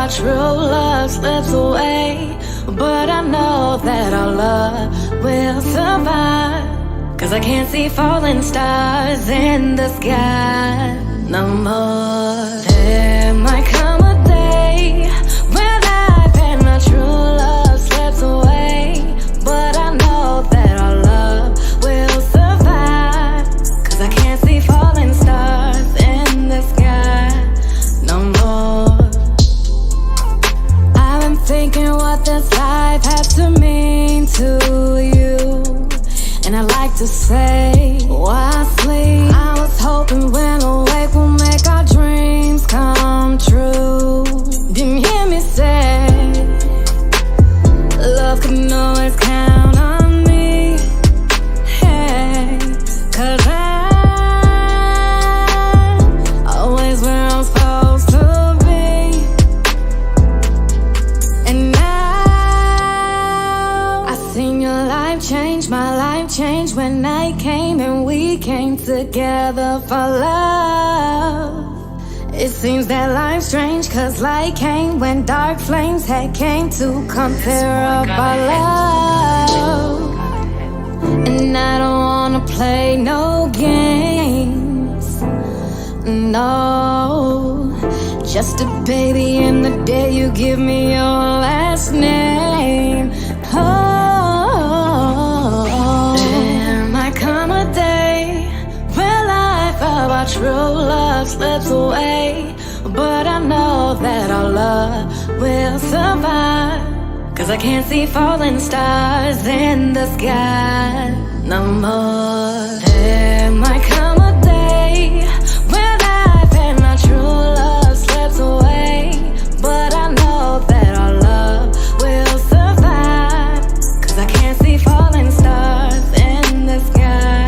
our true love slips away, but I know that our love will survive. Cause I can't see falling stars in the sky no more. There might come a day when life and our true love slips away, but I know that our love will survive. Cause I can't see falling stars in the sky no more. I've been thinking what this life has to mean to you, and I like to say, why sleep? I was hoping when awake we'll make our dreams come true. Didn't hear me say, love can always count on me. Hey, cause I'm always where I'm supposed to be. And now I seen your life change, my life changed when night came and we came together for love. It seems that life's strange, cause light came when dark flames had came to compare up our love. And I don't wanna play no games, no. Just a baby in the day you give me your last name. Oh, there might come a day when life of our true love slips away, but I know that our love will survive. Cause I can't see falling stars in the sky no more. There might come a day when life and our true love slips away, but I know that our love will survive. Cause I can't see falling stars in the sky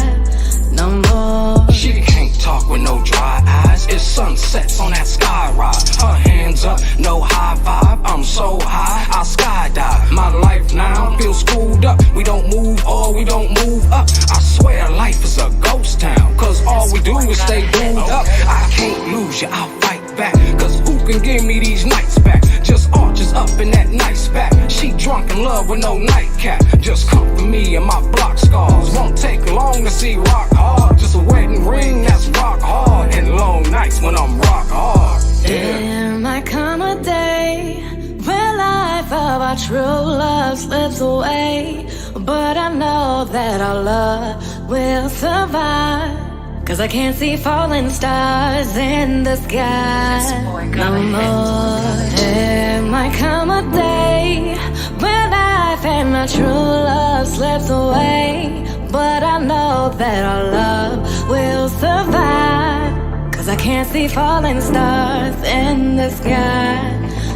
no more. She can't talk with no dry eyes. It's sunsets on that sky ride. Her hands up, no high five. I'm so high, I skydive. My life now feels screwed up. We don't move or we don't move up. I swear life is a ghost town, cause all we do is stay glued up. I can't lose you, I'll fight back. Cause who can give me these nights back? Just arches up in that nice back. She drunk in love with no nightcap. Just comfort me and my block scars. Won't take long to see rock hard. Just a wedding ring that's rock hard, and long nights when I'm rock hard. Yeah. There might come a day when life of our true love slips away, but I know that our love will survive. Cause I can't see falling stars in the sky no more. There might come a day when life and our true love slips away, but I know that our love will survive. Cause I can't see falling stars in the sky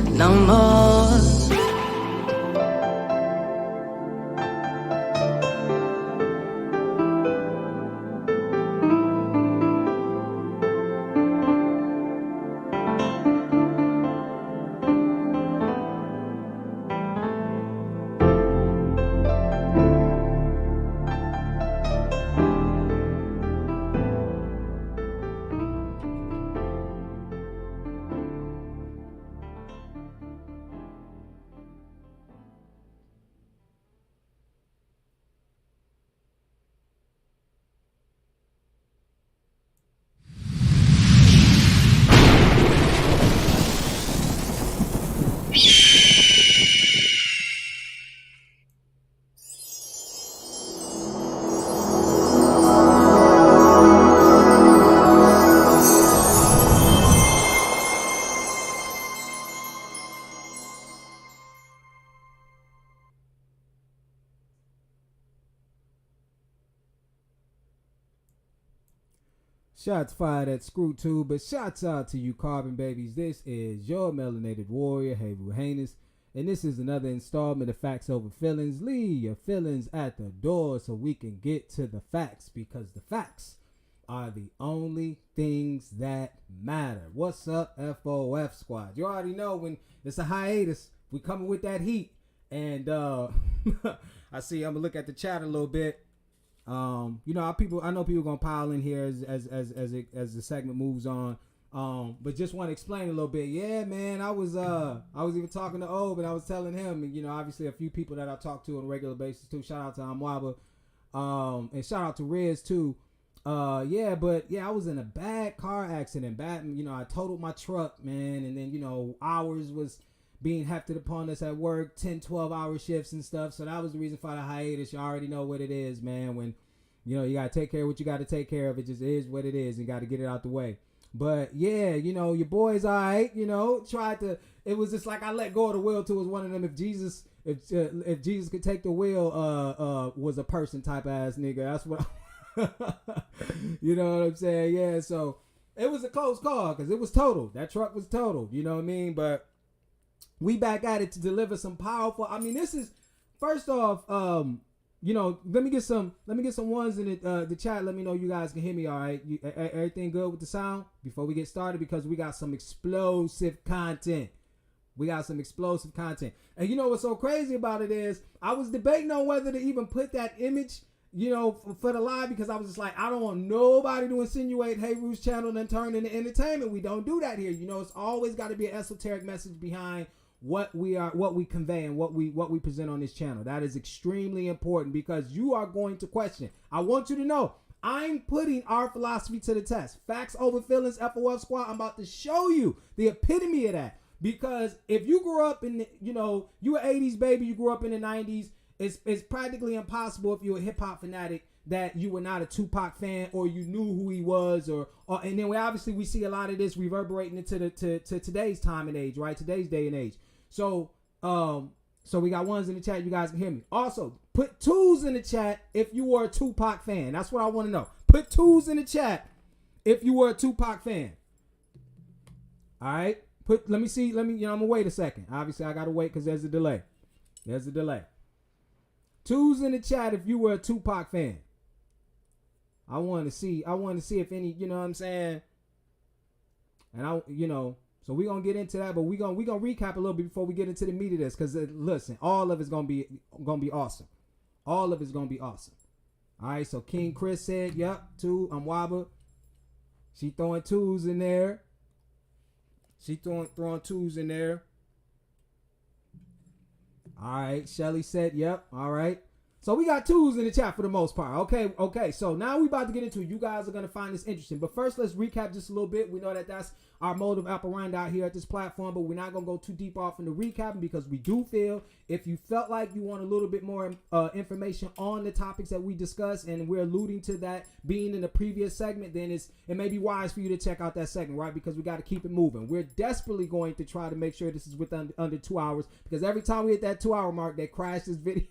no more. Shots fired at Screw Tube, but shots out to you Carbon Babies. This is your melanated warrior, Havu Heinous, and this is another installment of Facts Over Feelings. Leave your feelings at the door so we can get to the facts, because the facts are the only things that matter. What's up, FOF squad? You already know when it's a hiatus, we coming with that heat. And I see I'm gonna look at the chat a little bit. I know people gonna pile in here as the segment moves on. But just want to explain a little bit. Yeah, man, I was even talking to Ob, and I was telling him, and obviously a few people that I talk to on a regular basis too. Shout out to Amwaba, and shout out to Riz too. I was in a bad car accident. I totaled my truck, man, and then hours was being hefted upon us at work, 10, 12-hour shifts and stuff. So that was the reason for the hiatus. You already know what it is, man. When you gotta take care of what you gotta take care of. It just is what it is. You gotta get it out the way. But yeah, your boy's all right. Tried to. It was just like I let go of the wheel too. It was one of them. If Jesus could take the wheel, was a person type ass nigga. That's what. You know what I'm saying? Yeah. So it was a close call because it was totaled. That truck was totaled. You know what I mean? But we back at it to deliver some powerful. I mean, this is first off. Let me get some ones in the chat. Let me know you guys can hear me all right. Everything good with the sound before we get started, because we got some explosive content. And you know what's so crazy about it is I was debating on whether to even put that image, for the live, because I was just like, I don't want nobody to insinuate Hey Ru's channel and then turn into entertainment. We don't do that here. It's always got to be an esoteric message behind what we convey and what we present on this channel. That is extremely important, because you are going to question. I want you to know I'm putting our philosophy to the test. Facts over feelings, FOF squad. I'm about to show you the epitome of that, because if you grew up in you an 80s baby, you grew up in the 90s, it's practically impossible if you're a hip hop fanatic that you were not a Tupac fan, or you knew who he was, or and then we see a lot of this reverberating into to today's time and age, right? Today's day and age. So we got ones in the chat. You guys can hear me. Also, put twos in the chat if you were a Tupac fan. That's what I want to know. Put twos in the chat if you were a Tupac fan. All right. Let me see. I'm gonna wait a second. Obviously, I gotta wait because there's a delay. Twos in the chat if you were a Tupac fan. I want to see if any. You know what I'm saying? And so we're going to get into that, but we're going to recap a little bit before we get into the meat of this, because listen, all of it's going to be awesome. All of it's going to be awesome. All right, so King Chris said, yep, two, I'm Waba. She throwing twos in there. Throwing twos in there. All right, Shelly said, yep, all right. So we got twos in the chat for the most part. Okay. So now we about to get into it. You guys are going to find this interesting. But first, let's recap just a little bit. We know that that's our mode of operandi out here at this platform, but we're not going to go too deep off into recapping, because we do feel if you felt like you want a little bit more information on the topics that we discuss, and we're alluding to that being in the previous segment, then it may be wise for you to check out that segment, right? Because we got to keep it moving. We're desperately going to try to make sure this is within under 2 hours, because every time we hit that 2 hour mark, they crash this video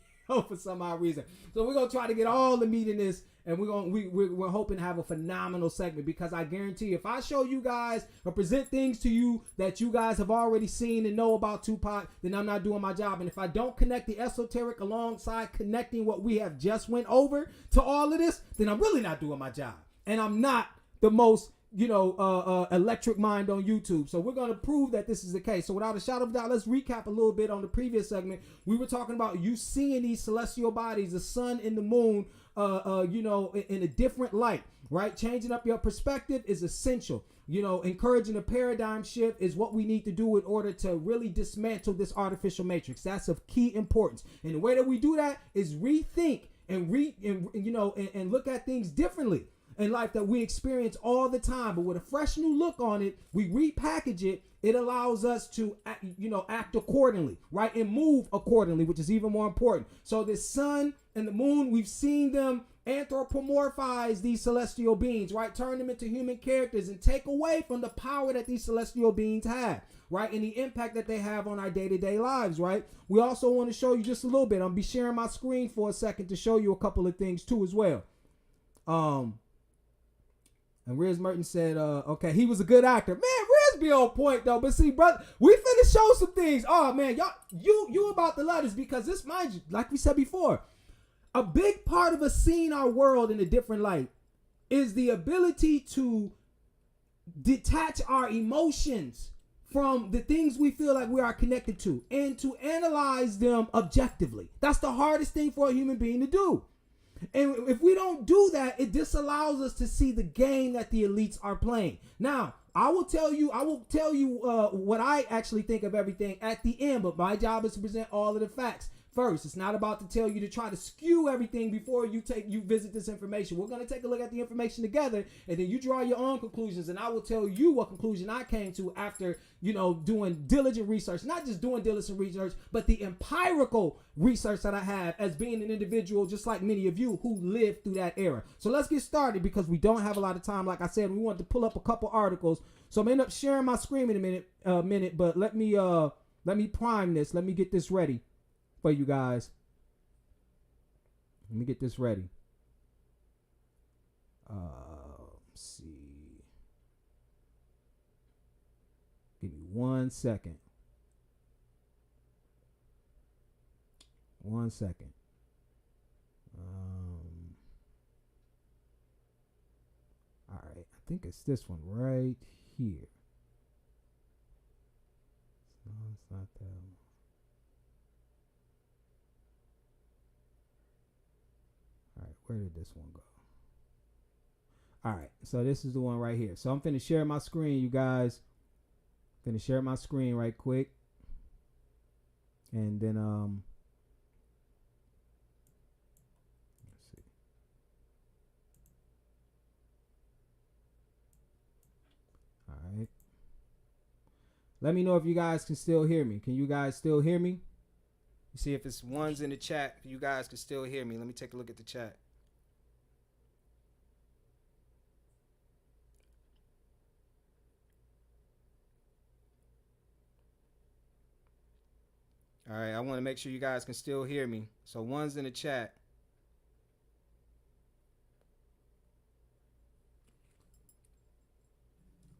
for some odd reason. So we're gonna try to get all the meat in this, and we're hoping to have a phenomenal segment, because I guarantee if I show you guys or present things to you that you guys have already seen and know about Tupac, then I'm not doing my job. And if I don't connect the esoteric alongside connecting what we have just went over to all of this, then I'm really not doing my job, and I'm not the most electric mind on YouTube. So we're going to prove that this is the case. So without a shadow of a doubt, let's recap a little bit on the previous segment. We were talking about you seeing these celestial bodies, the sun and the moon, in a different light, right? Changing up your perspective is essential. Encouraging a paradigm shift is what we need to do in order to really dismantle this artificial matrix. That's of key importance. And the way that we do that is rethink and look at things differently in life that we experience all the time, but with a fresh new look on it. We repackage it. It allows us to act accordingly, right, and move accordingly, which is even more important. So the sun and the moon, we've seen them anthropomorphize these celestial beings, right, turn them into human characters and take away from the power that these celestial beings have, right, and the impact that they have on our day-to-day lives, right. We also want to show you just a little bit. I'm gonna be sharing my screen for a second to show you a couple of things too as well. And Riz Merton said, okay, he was a good actor. Man, Riz be on point though. But see, brother, we finna show some things. Oh man, y'all, you about to love this, because this, mind you, like we said before, a big part of us seeing our world in a different light is the ability to detach our emotions from the things we feel like we are connected to and to analyze them objectively. That's the hardest thing for a human being to do. And if we don't do that, it disallows us to see the game that the elites are playing. Now, I will tell you what I actually think of everything at the end, but my job is to present all of the facts first. It's not about to tell you to try to skew everything before you visit this information. We're going to take a look at the information together, and then you draw your own conclusions, and I will tell you what conclusion I came to after, doing diligent research. Not just doing diligent research, but the empirical research that I have as being an individual just like many of you who lived through that era. So let's get started because we don't have a lot of time. Like I said, we want to pull up a couple articles. So I'm going to end up sharing my screen in a minute, but let me prime this. Let me get this ready for you guys. Let me get this ready. Let's see. Give me 1 second. 1 second. All right. I think it's this one right here. No, it's not that one. All right, where did this one go? All right, so this is the one right here. So I'm finna share my screen, you guys. Finna share my screen right quick. And then let's see. All right. Let me know if you guys can still hear me. Can you guys still hear me? You see if it's ones in the chat, you guys can still hear me. Let me take a look at the chat. All right, I want to make sure you guys can still hear me. So ones in the chat.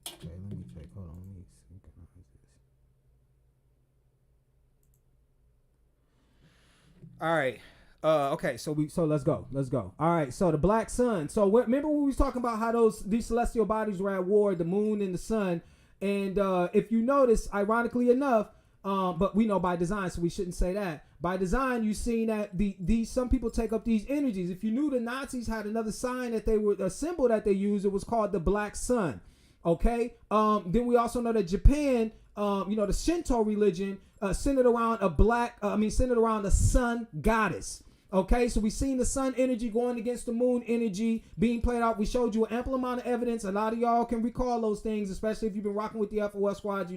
Okay, let me check. Hold on, let me synchronize this. All right. Okay, so let's go. All right, so the black sun. So remember when we was talking about how these celestial bodies were at war, the moon and the sun, and if you notice, ironically enough, but we know by design, so we shouldn't say that. By design, you've seen that these some people take up these energies. If you knew the Nazis had another sign that they were a symbol that they used, it was called the black sun. Okay. Then we also know that Japan, the Shinto religion, centered around centered around the sun goddess. Okay, so we've seen the sun energy going against the moon energy being played out. We showed you an ample amount of evidence. A lot of y'all can recall those things, especially if you've been rocking with the FOS squad.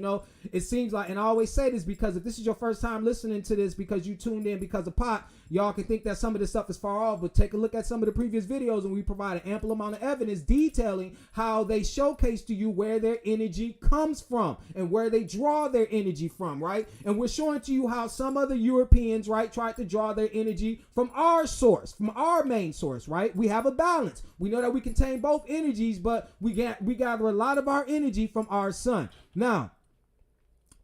It seems like, and I always say this because if this is your first time listening to this because you tuned in because of Pop, y'all can think that some of this stuff is far off, but take a look at some of the previous videos and we provide an ample amount of evidence detailing how they showcase to you where their energy comes from and where they draw their energy from, right? And we're showing to you how some other Europeans, right, tried to draw their energy from our source, from our main source, right? We have a balance. We know that we contain both energies, but we gather a lot of our energy from our sun. Now,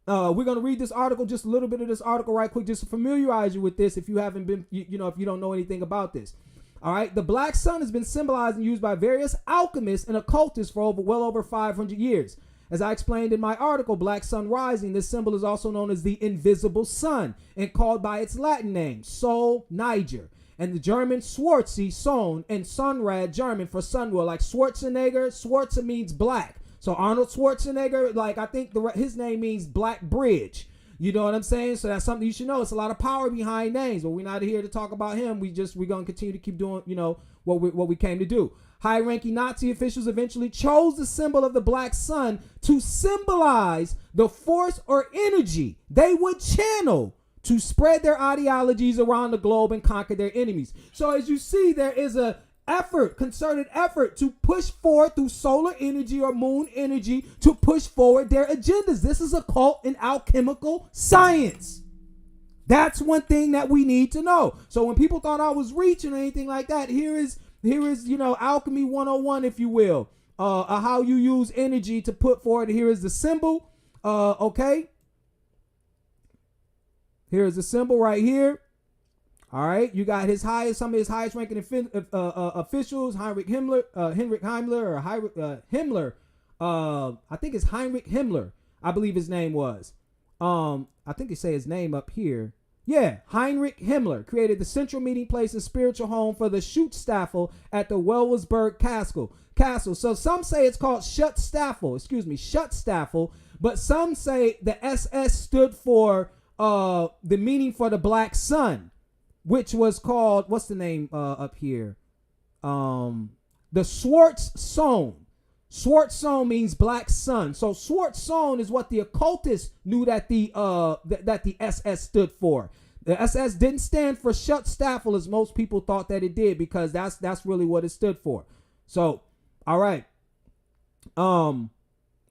we're going to read this article, just a little bit of this article right quick, just to familiarize you with this if you haven't been, if you don't know anything about this. All right. The black sun has been symbolized and used by various alchemists and occultists for well over 500 years. As I explained in my article, Black Sun Rising, this symbol is also known as the invisible sun and called by its Latin name, Sol Niger, and the German Schwarze, Son, and Sunrad, German for sunwheel, like Schwarzenegger. Schwarze means black. So Arnold Schwarzenegger, like I think his name means Black Bridge. You know what I'm saying? So that's something you should know. It's a lot of power behind names, but we're not here to talk about him. We're going to continue to keep doing, what we came to do. High-ranking Nazi officials eventually chose the symbol of the black sun to symbolize the force or energy they would channel to spread their ideologies around the globe and conquer their enemies. So as you see, there is a concerted effort to push forward through solar energy or moon energy to push forward their agendas. This is occult and alchemical science. That's one thing that we need to know. So when people thought I was reaching or anything like that, here is alchemy 101, if you will, how you use energy to put forward. Here is the symbol. Okay. Here is the symbol right here. All right. You got some of his highest ranking officials, Heinrich Himmler. I think it's Heinrich Himmler. I believe his name was. I think they say his name up here. Yeah, Heinrich Himmler created the central meeting place and spiritual home for the Schutzstaffel at the Wewelsburg Castle. So some say it's called Schutzstaffel, but some say the SS stood for the meaning for the Black Sun, which was called, what's the name up here? The Schwarzsohn. Schwarzsohn means black sun. So Schwarzsohn is what the occultists knew that the SS stood for. The SS didn't stand for Schutzstaffel as most people thought that it did, because that's really what it stood for. So, all right. So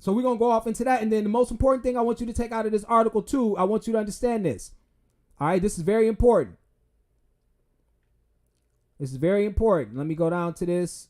we're gonna go off into that, and then the most important thing I want you to take out of this article too, I want you to understand this. All right, this is very important. This is very important. Let me go down to this.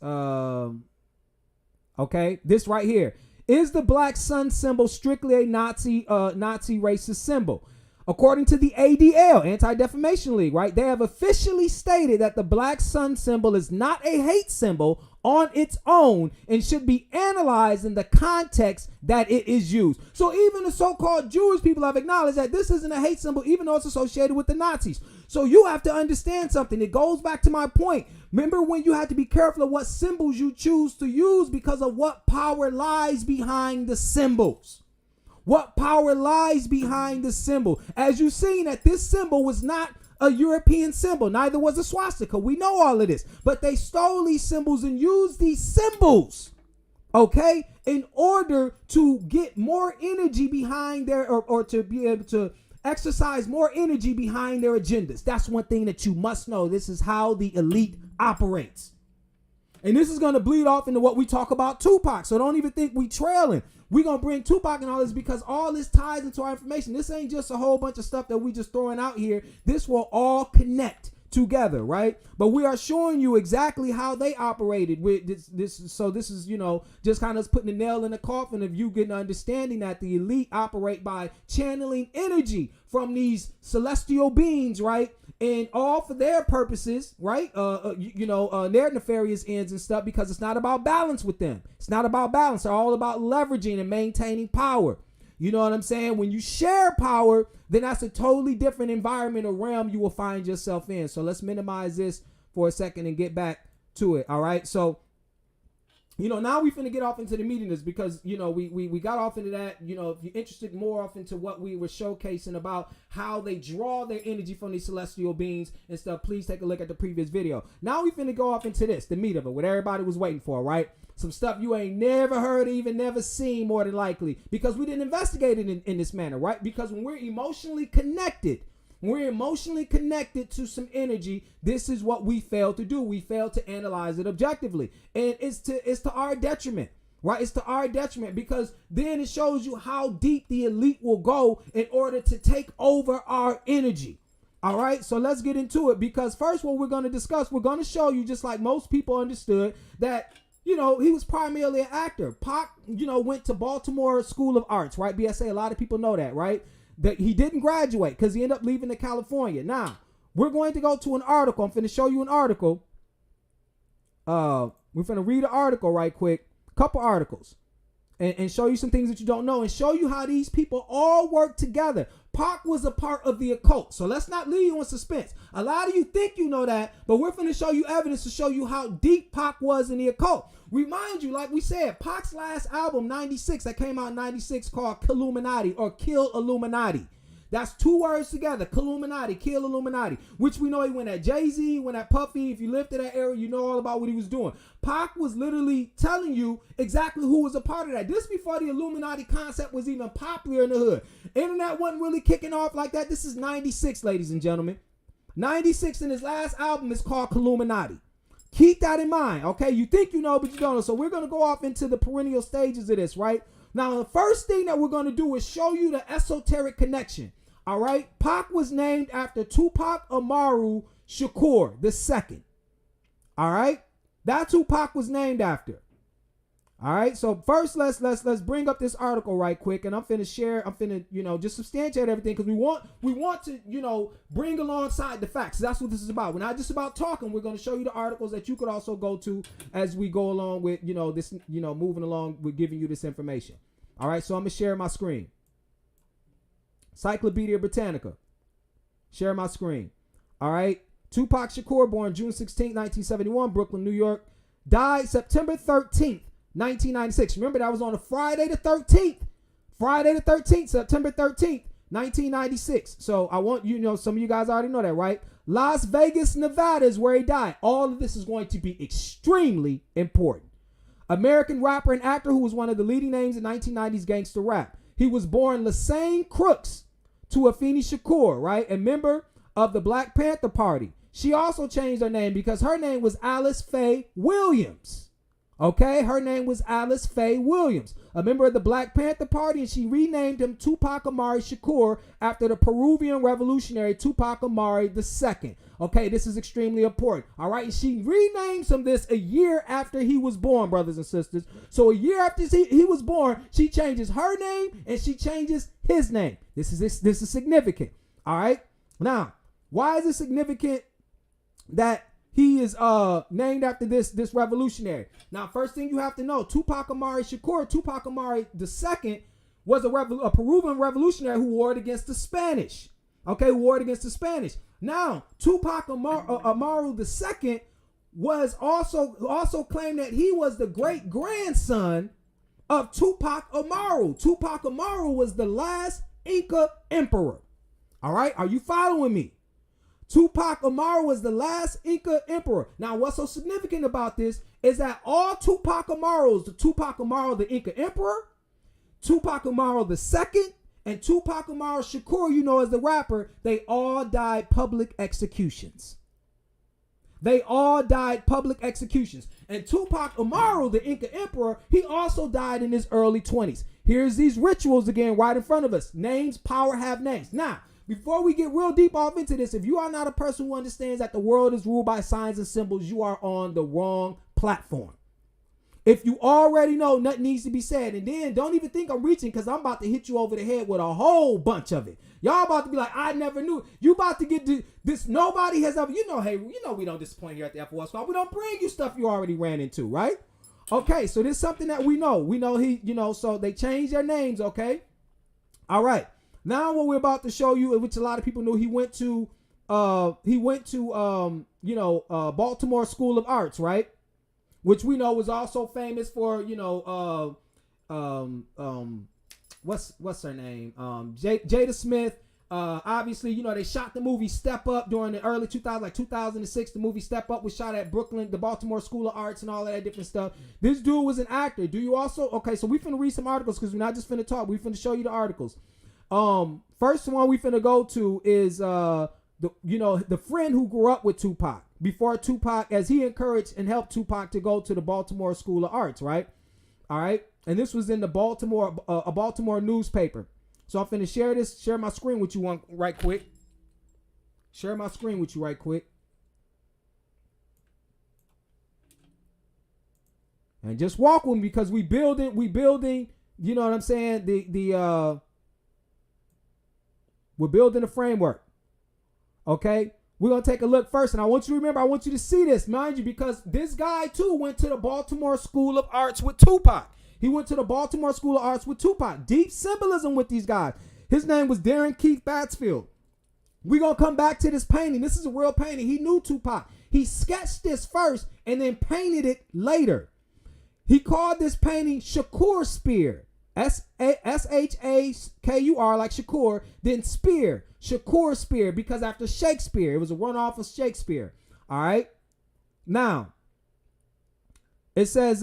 Okay, this right here. Is the black sun symbol strictly a Nazi racist symbol? According to the ADL, Anti-Defamation League, right? They have officially stated that the black sun symbol is not a hate symbol on its own and should be analyzed in the context that it is used. So even the so-called Jewish people have acknowledged that this isn't a hate symbol, even though it's associated with the Nazis. So you have to understand something. It goes back to my point. Remember when you had to be careful of what symbols you choose to use because of what power lies behind the symbols. What power lies behind the symbol? As you've seen, that this symbol was not a European symbol. Neither was a swastika. We know all of this. But they stole these symbols and used these symbols, okay, in order to get more energy behind their, or to be able to exercise more energy behind their agendas. That's one thing that you must know. This is how the elite operates. And this is going to bleed off into what we talk about Tupac. So don't even think we trailing. We're going to bring Tupac and all this because all this ties into our information. This ain't just a whole bunch of stuff that we just throwing out here. This will all connect together, right? But we are showing you exactly how they operated with this. So this is, just kind of putting the nail in the coffin of you getting understanding that the elite operate by channeling energy from these celestial beings, right? And all for their purposes, right? Their nefarious ends and stuff, because it's not about balance with them. It's not about balance. They're all about leveraging and maintaining power. You know what I'm saying? When you share power, then that's a totally different environment or realm you will find yourself in. So let's minimize this for a second and get back to it. All right. So, now we finna get off into the meetings because, we got off into that. If you're interested more off into what we were showcasing about how they draw their energy from these celestial beings and stuff, please take a look at the previous video. Now we finna go off into this, the meat of it, what everybody was waiting for, right? Some stuff you ain't never heard, even never seen, more than likely, because we didn't investigate it in this manner, right? Because when we're emotionally connected to some energy, this is what we fail to do. We fail to analyze it objectively. And it's to our detriment, right? It's to our detriment, because then it shows you how deep the elite will go in order to take over our energy. All right, so let's get into it, because first what we're going to discuss, we're going to show you, just like most people understood, that he was primarily an actor. Pac, went to Baltimore School of Arts, right? BSA, a lot of people know that, right? That he didn't graduate because he ended up leaving to California. Now, we're going to go to an article. I'm going to show you an article. We're going to read an article right quick, a couple articles, and show you some things that you don't know, and show you how these people all work together. Pac was a part of the occult. So let's not leave you in suspense. A lot of you think you know that, but we're going to show you evidence to show you how deep Pac was in the occult. Remind you, like we said, Pac's last album, 96, that came out in 96, called Killuminati, or Kill Illuminati. That's two words together, Killuminati, Kill Illuminati, which we know he went at Jay-Z, went at Puffy. If you lived in that era, you know all about what he was doing. Pac was literally telling you exactly who was a part of that. This before the Illuminati concept was even popular in the hood. Internet wasn't really kicking off like that. This is 96, ladies and gentlemen. 96, and his last album is called Killuminati. Keep that in mind, okay? You think you know, but you don't know. So we're going to go off into the perennial stages of this, right? Now, the first thing that we're going to do is show you the esoteric connection, all right? Pac was named after Tupac Amaru Shakur II, all right? That's who Pac was named after. All right, so first let's bring up this article right quick, and I'm finna just substantiate everything, because we want to bring alongside the facts. That's what this is about. We're not just about talking. We're going to show you the articles that you could also go to as we go along with this moving along with giving you this information. All right, so I'm gonna share my screen. Encyclopedia Britannica. Share my screen. All right. Tupac Shakur, born June 16, 1971, Brooklyn, New York. Died September 13th, 1996. Remember, that was on a Friday the 13th. Friday the 13th, September 13th, 1996. So I want some of you guys already know that, right? Las Vegas, Nevada is where he died. All of this is going to be extremely important. American rapper and actor who was one of the leading names in 1990s gangster rap. He was born Lassane Crooks to Afeni Shakur, right? A member of the Black Panther Party. She also changed her name because her name was Alice Faye Williams. Okay, her name was Alice Faye Williams, a member of the Black Panther Party, and she renamed him Tupac Amaru Shakur after the Peruvian revolutionary Tupac Amaru II. Okay, this is extremely important. All right, and she renames him this a year after he was born, brothers and sisters. So a year after he was born, she changes her name and she changes his name. This is significant. All right, now why is it significant that he is named after this revolutionary? Now, first thing you have to know, Tupac Amaru Shakur, Tupac Amaru II, was a Peruvian revolutionary who warred against the Spanish. Okay, warred against the Spanish. Now, Tupac Amaru II was also claimed that he was the great grandson of Tupac Amaru. Tupac Amaru was the last Inca emperor. All right, are you following me? Tupac Amaru was the last Inca emperor. Now, what's so significant about this is that all Tupac Amarus, the Tupac Amaru, the Inca emperor, Tupac Amaru II, and Tupac Amaru Shakur, as the rapper, they all died public executions. They all died public executions. And Tupac Amaru, the Inca emperor, he also died in his early 20s. Here's these rituals again right in front of us. Names, power, have names. Now, before we get real deep off into this, if you are not a person who understands that the world is ruled by signs and symbols, you are on the wrong platform. If you already know, nothing needs to be said. And then don't even think I'm reaching, because I'm about to hit you over the head with a whole bunch of it. Y'all about to be like, I never knew. You about to get this. Nobody has ever, hey, we don't disappoint here at the FOS Squad. We don't bring you stuff you already ran into, right? Okay, so this is something that we know. We know so they changed their names, okay? All right. Now what we're about to show you, which a lot of people know, he went to Baltimore School of Arts, right? Which we know was also famous for, what's her name? Jada Smith. Obviously, they shot the movie Step Up during the early 2000s, like 2006. The movie Step Up was shot at Brooklyn, the Baltimore School of Arts, and all of that different stuff. This dude was an actor. Do you also? Okay, so we finna read some articles because we're not just finna talk. We finna show you the articles. First one we finna go to is the friend who grew up with Tupac before Tupac, as he encouraged and helped Tupac to go to the Baltimore School of Arts, right? All right, and this was in the a Baltimore newspaper. So I'm finna share my screen with you right quick. Share my screen with you right quick. And just walk with me because we building, you know what I'm saying? We're building a framework. Okay? We're going to take a look first. And I want you to remember, I want you to see this, mind you, because this guy, too, went to the Baltimore School of Arts with Tupac. He went to the Baltimore School of Arts with Tupac. Deep symbolism with these guys. His name was Darren Keith Batsfield. We're going to come back to this painting. This is a real painting. He knew Tupac. He sketched this first and then painted it later. He called this painting Shakur Spear. Shakur, like Shakur, then Spear. Shakur Spear, because after Shakespeare, it was a runoff of Shakespeare. All right. Now, it says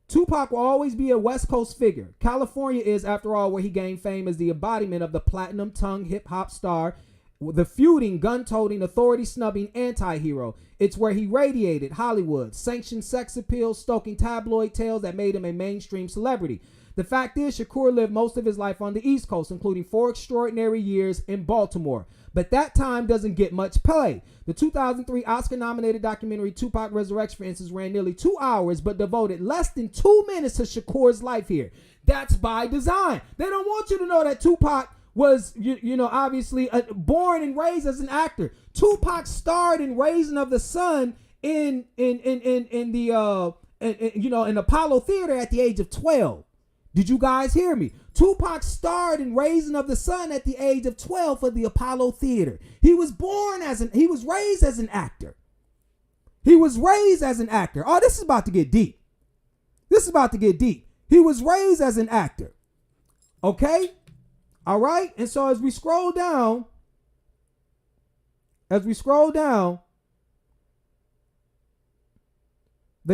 Tupac will always be a West Coast figure. California is, after all, where he gained fame as the embodiment of the platinum tongue hip hop star, the feuding, gun-toting, authority-snubbing anti-hero. It's where he radiated Hollywood, sanctioned sex appeal, stoking tabloid tales that made him a mainstream celebrity. The fact is, Shakur lived most of his life on the East Coast, including 4 extraordinary years in Baltimore. But that time doesn't get much play. The 2003 Oscar-nominated documentary Tupac Resurrection, for instance, ran nearly 2 hours, but devoted less than 2 minutes to Shakur's life here. That's by design. They don't want you to know that Tupac was, obviously born and raised as an actor. Tupac starred in Raising of the Sun in Apollo Theater at the age of 12. Did you guys hear me? Tupac starred in Raising of the Sun at the age of 12 for the Apollo Theater. He was raised as an actor. He was raised as an actor. Oh, this is about to get deep. He was raised as an actor. Okay? All right? And so as we scroll down, the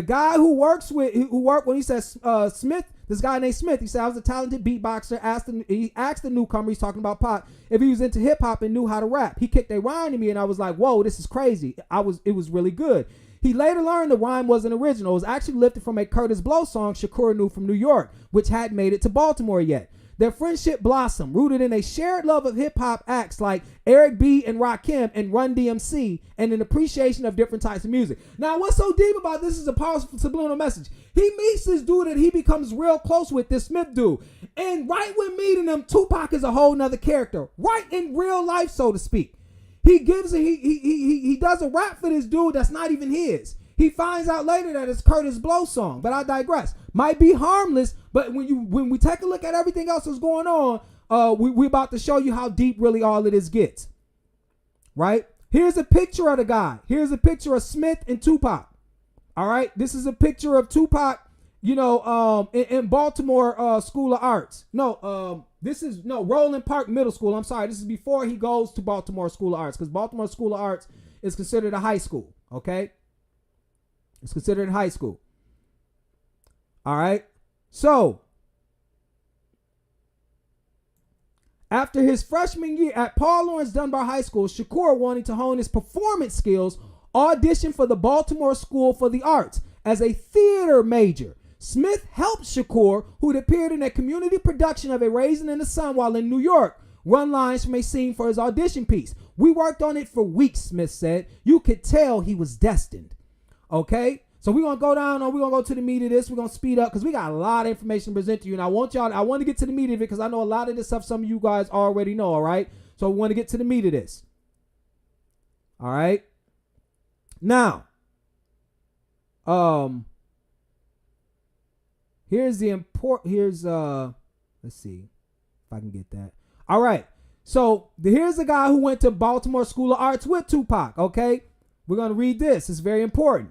guy when he says Smith, this guy named Smith, he said, I was a talented beatboxer. He asked the newcomer, he's talking about Pac, if he was into hip hop and knew how to rap. He kicked a rhyme to me and I was like, whoa, this is crazy. It was really good. He later learned the rhyme wasn't original. It was actually lifted from a Curtis Blow song Shakur knew from New York, which hadn't made it to Baltimore yet. Their friendship blossomed, rooted in a shared love of hip-hop acts like Eric B. and Rakim and Run DMC, and an appreciation of different types of music. Now, what's so deep about this is a powerful subliminal message. He meets this dude that he becomes real close with, this Smith dude. And right when meeting him, Tupac is a whole nother character, right in real life, so to speak. He does a rap for this dude that's not even his. He finds out later that it's Curtis Blow song, but I digress. Might be harmless, but when we take a look at everything else that's going on, we're about to show you how deep really all of this gets. Right? Here's a picture of the guy. Here's a picture of Smith and Tupac. All right? This is a picture of Tupac, in Baltimore School of Arts. Roland Park Middle School. I'm sorry. This is before he goes to Baltimore School of Arts, because Baltimore School of Arts is considered a high school. Okay? It's considered high school. All right. So, after his freshman year at Paul Laurence Dunbar High School, Shakur, wanting to hone his performance skills, auditioned for the Baltimore School for the Arts as a theater major. Smith helped Shakur, who had appeared in a community production of A Raisin in the Sun while in New York, run lines from a scene for his audition piece. We worked on it for weeks, Smith said. You could tell he was destined. Okay, so we're going to go down, we're going to go to the meat of this. We're going to speed up because we got a lot of information to present to you. And I want to get to the meat of it because I know a lot of this stuff some of you guys already know, all right? So we want to get to the meat of this. All right. Now, let's see if I can get that. All right. So here's a guy who went to Baltimore School of Arts with Tupac, okay? We're going to read this. It's very important.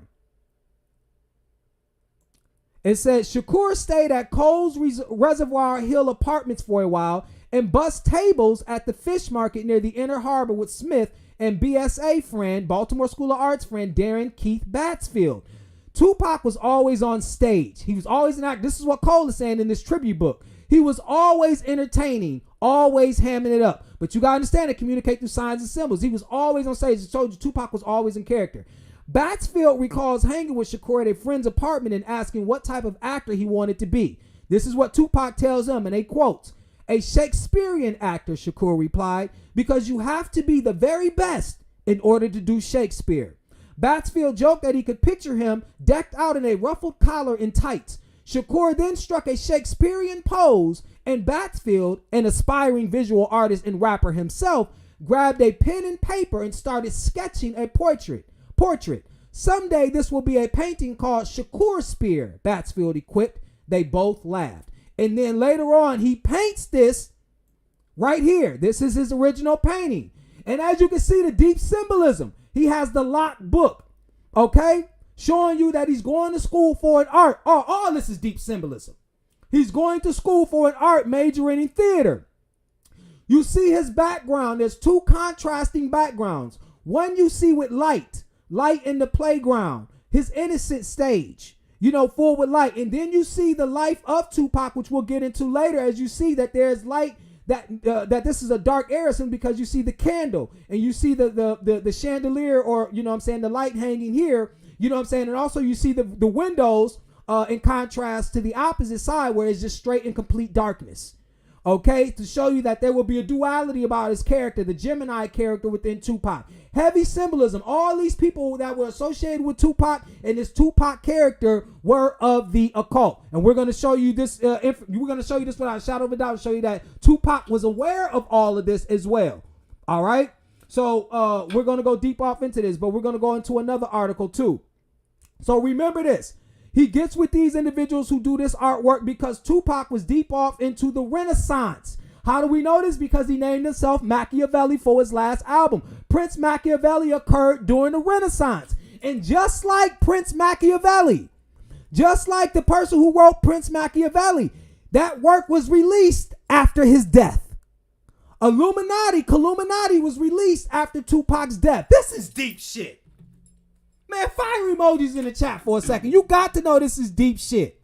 It says, Shakur stayed at Cole's Reservoir Hill Apartments for a while and bussed tables at the fish market near the Inner Harbor with Smith and BSA friend, Baltimore School of Arts friend, Darren Keith Batsfield. Tupac was always on stage. He was always an actor. This is what Cole is saying in this tribute book. He was always entertaining, always hamming it up. But you got to understand it, communicate through signs and symbols. He was always on stage. I told you, Tupac was always in character. Batsfield recalls hanging with Shakur at a friend's apartment and asking what type of actor he wanted to be. This is what Tupac tells him, and they quote, "A Shakespearean actor," Shakur replied, "because you have to be the very best in order to do Shakespeare." Batsfield joked that he could picture him decked out in a ruffled collar and tights. Shakur then struck a Shakespearean pose, and Batsfield, an aspiring visual artist and rapper himself, grabbed a pen and paper and started sketching a portrait. Someday this will be a painting called Shakur Spear, Batsfield equipped. They both laughed. And then later on, he paints this right here. This is his original painting. And as you can see, the deep symbolism. He has the locked book, okay? Showing you that he's going to school for an art. Oh, all this is deep symbolism. He's going to school for an art majoring in theater. You see his background. There's two contrasting backgrounds. One you see with light in the playground, his innocent stage, full with light. And then you see the life of Tupac, which we'll get into later, as you see that there's light, that this is a dark area because you see the candle and you see the chandelier, or, the light hanging here, and also you see the windows in contrast to the opposite side where it's just straight and complete darkness. Okay, to show you that there will be a duality about his character, the Gemini character within Tupac. Heavy symbolism. All these people that were associated with Tupac and this Tupac character were of the occult. And we're going to show you this. We're going to show you this without a shadow of a doubt, and show you that Tupac was aware of all of this as well. All right. So we're going to go deep off into this, but we're going to go into another article too. So remember this. He gets with these individuals who do this artwork because Tupac was deep off into the Renaissance. How do we know this? Because he named himself Machiavelli for his last album. Prince Machiavelli occurred during the Renaissance. And just like Prince Machiavelli, just like the person who wrote Prince Machiavelli, that work was released after his death. Illuminati was released after Tupac's death. This is deep shit. Man, fire emojis in the chat for a second. You got to know this is deep shit.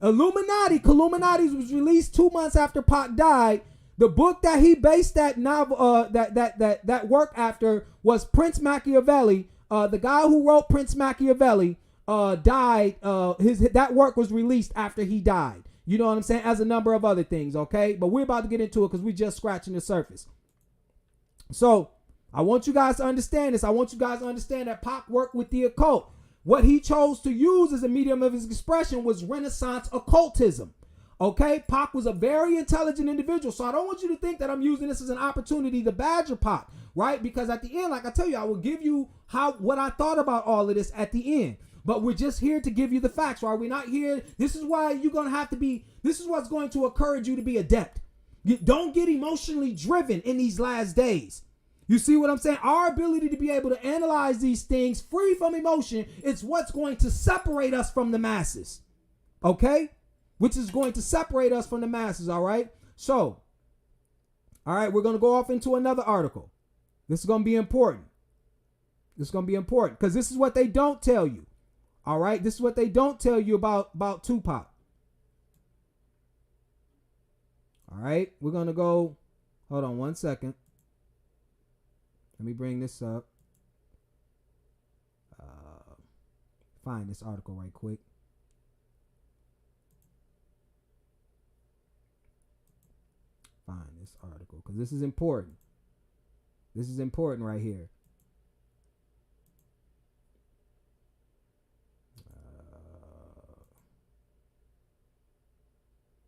Illuminati was released 2 months after Pac died. The book that he based that novel, that work after was Prince Machiavelli. The guy who wrote Prince Machiavelli died. That work was released after he died. You know what I'm saying? As a number of other things, okay? But we're about to get into it because we're just scratching the surface. So I want you guys to understand this. I want you guys to understand that Pac worked with the occult. What he chose to use as a medium of his expression was Renaissance occultism. Okay? Pac was a very intelligent individual. So I don't want you to think that I'm using this as an opportunity to badger Pac, right? Because at the end, like I tell you, I will give you what I thought about all of this at the end. But we're just here to give you the facts, right? We're not here. This is why you're going to have to be, this is what's going to encourage you to be adept. Don't get emotionally driven in these last days. You see what I'm saying? Our ability to be able to analyze these things free from emotion is what's going to separate us from the masses. Okay? Which is going to separate us from the masses, all right? So, all right, we're going to go off into another article. This is going to be important. This is going to be important because this is what they don't tell you. All right? This is what they don't tell you about Tupac. All right? We're going to go, hold on one second. Let me bring this up. Find this article right quick. Find this article because this is important. This is important right here.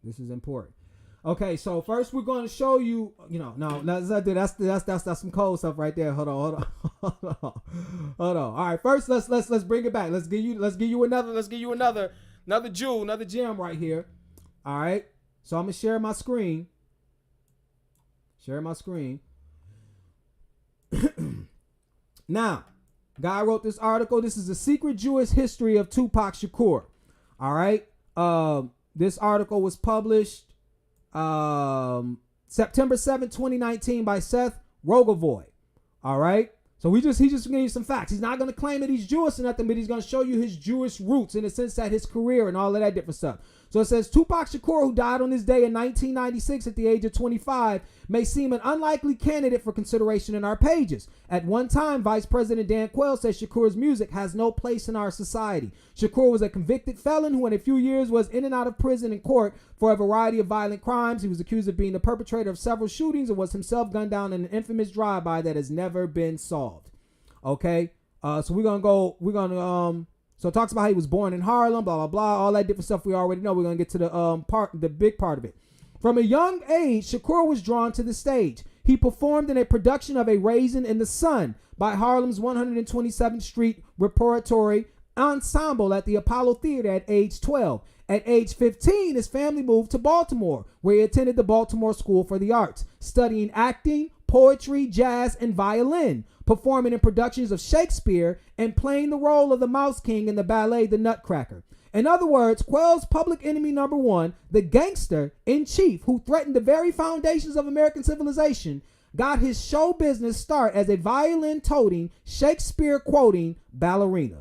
This is important. Okay, so first we're going to show you, no, that's some cold stuff right there. Hold on. All right, first let's bring it back. Let's give you another jewel, another gem right here. All right, so I'm gonna share my screen. Now, guy wrote this article. This is a secret Jewish history of Tupac Shakur. All right, this article was published September 7, 2019 by Seth Rogovoy. All right. So he just gave you some facts. He's not going to claim that he's Jewish or nothing, but he's going to show you his Jewish roots in the sense that his career and all of that different stuff. So it says Tupac Shakur, who died on this day in 1996 at the age of 25, may seem an unlikely candidate for consideration in our pages. At one time, Vice President Dan Quayle said Shakur's music has no place in our society. Shakur was a convicted felon who in a few years was in and out of prison and court for a variety of violent crimes. He was accused of being the perpetrator of several shootings and was himself gunned down in an infamous drive-by that has never been solved. Okay, so so it talks about how he was born in Harlem, blah, blah, blah, all that different stuff we already know. We're going to get to the big part of it. From a young age, Shakur was drawn to the stage. He performed in a production of A Raisin in the Sun by Harlem's 127th Street Repertory Ensemble at the Apollo Theater at age 12. At age 15, his family moved to Baltimore, where he attended the Baltimore School for the Arts, studying acting, poetry, jazz, and violin, performing in productions of Shakespeare, and playing the role of the Mouse King in the ballet The Nutcracker. In other words, Quayle's public enemy number one, the gangster in chief who threatened the very foundations of American civilization, got his show business start as a violin-toting, Shakespeare-quoting ballerina.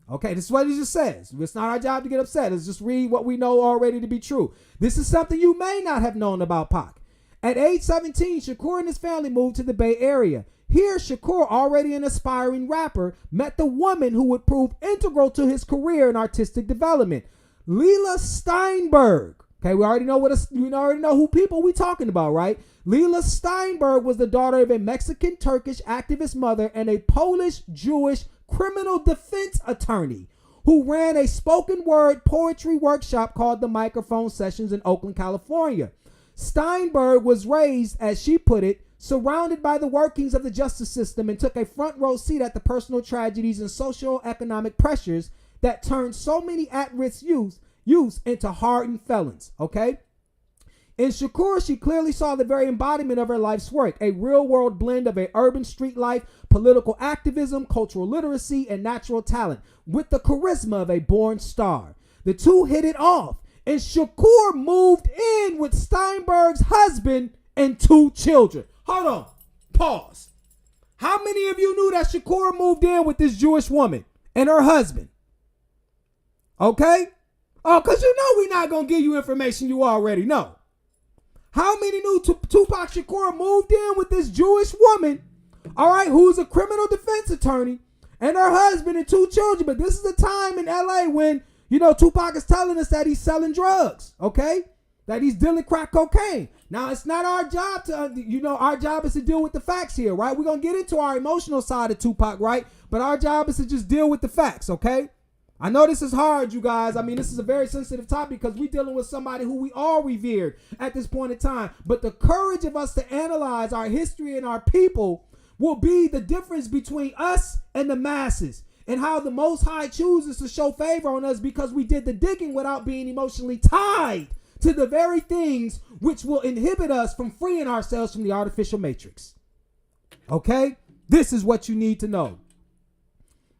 Okay, this is what it just says. It's not our job to get upset. Let's just read what we know already to be true. This is something you may not have known about Pac. At age 17, Shakur and his family moved to the Bay Area. Here, Shakur, already an aspiring rapper, met the woman who would prove integral to his career and artistic development, Leila Steinberg. Okay, we already know who people we talking about, right? Leila Steinberg was the daughter of a Mexican-Turkish activist mother and a Polish-Jewish criminal defense attorney who ran a spoken word poetry workshop called the Microphone Sessions in Oakland, California. Steinberg was raised, as she put it, surrounded by the workings of the justice system and took a front row seat at the personal tragedies and socio-economic pressures that turned so many at-risk youth into hardened felons, okay? In Shakur, she clearly saw the very embodiment of her life's work, a real-world blend of a urban street life, political activism, cultural literacy, and natural talent, with the charisma of a born star. The two hit it off, and Shakur moved in with Steinberg's husband and 2 children. Hold on. Pause. How many of you knew that Shakur moved in with this Jewish woman and her husband? Okay? Oh, because you know we're not going to give you information you already know. How many knew Tupac Shakur moved in with this Jewish woman, all right, who's a criminal defense attorney, and her husband and 2 children? But this is a time in LA when, you know, Tupac is telling us that he's selling drugs, okay? That he's dealing crack cocaine. Now, it's not our job to, our job is to deal with the facts here, right? We're going to get into our emotional side of Tupac, right? But our job is to just deal with the facts, okay? I know this is hard, you guys. I mean, this is a very sensitive topic because we're dealing with somebody who we all revered at this point in time. But the courage of us to analyze our history and our people will be the difference between us and the masses, and how the Most High chooses to show favor on us because we did the digging without being emotionally tied to the very things which will inhibit us from freeing ourselves from the artificial matrix. Okay? This is what you need to know.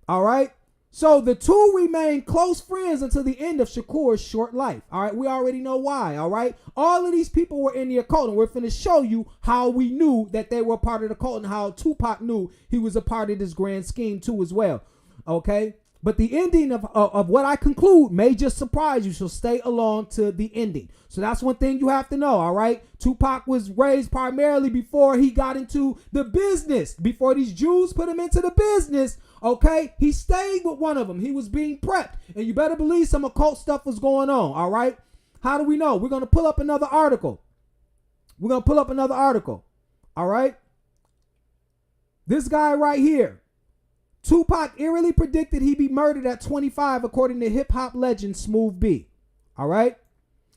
All right? So the two remain close friends until the end of Shakur's short life. All right, we already know why. All right, all of these people were in the occult, and we're finna show you how we knew that they were part of the cult and how Tupac knew he was a part of this grand scheme too as well. Okay, but the ending of what I conclude may just surprise you, so stay along to the ending. So that's one thing you have to know. All right, Tupac was raised primarily before he got into the business, before these Jews put him into the business. Okay, he stayed with one of them. He was being prepped, and you better believe some occult stuff was going on. All right, how do we know? We're going to pull up another article. All right, this guy right here, Tupac eerily predicted he'd be murdered at 25, according to hip-hop legend Smooth B. All right,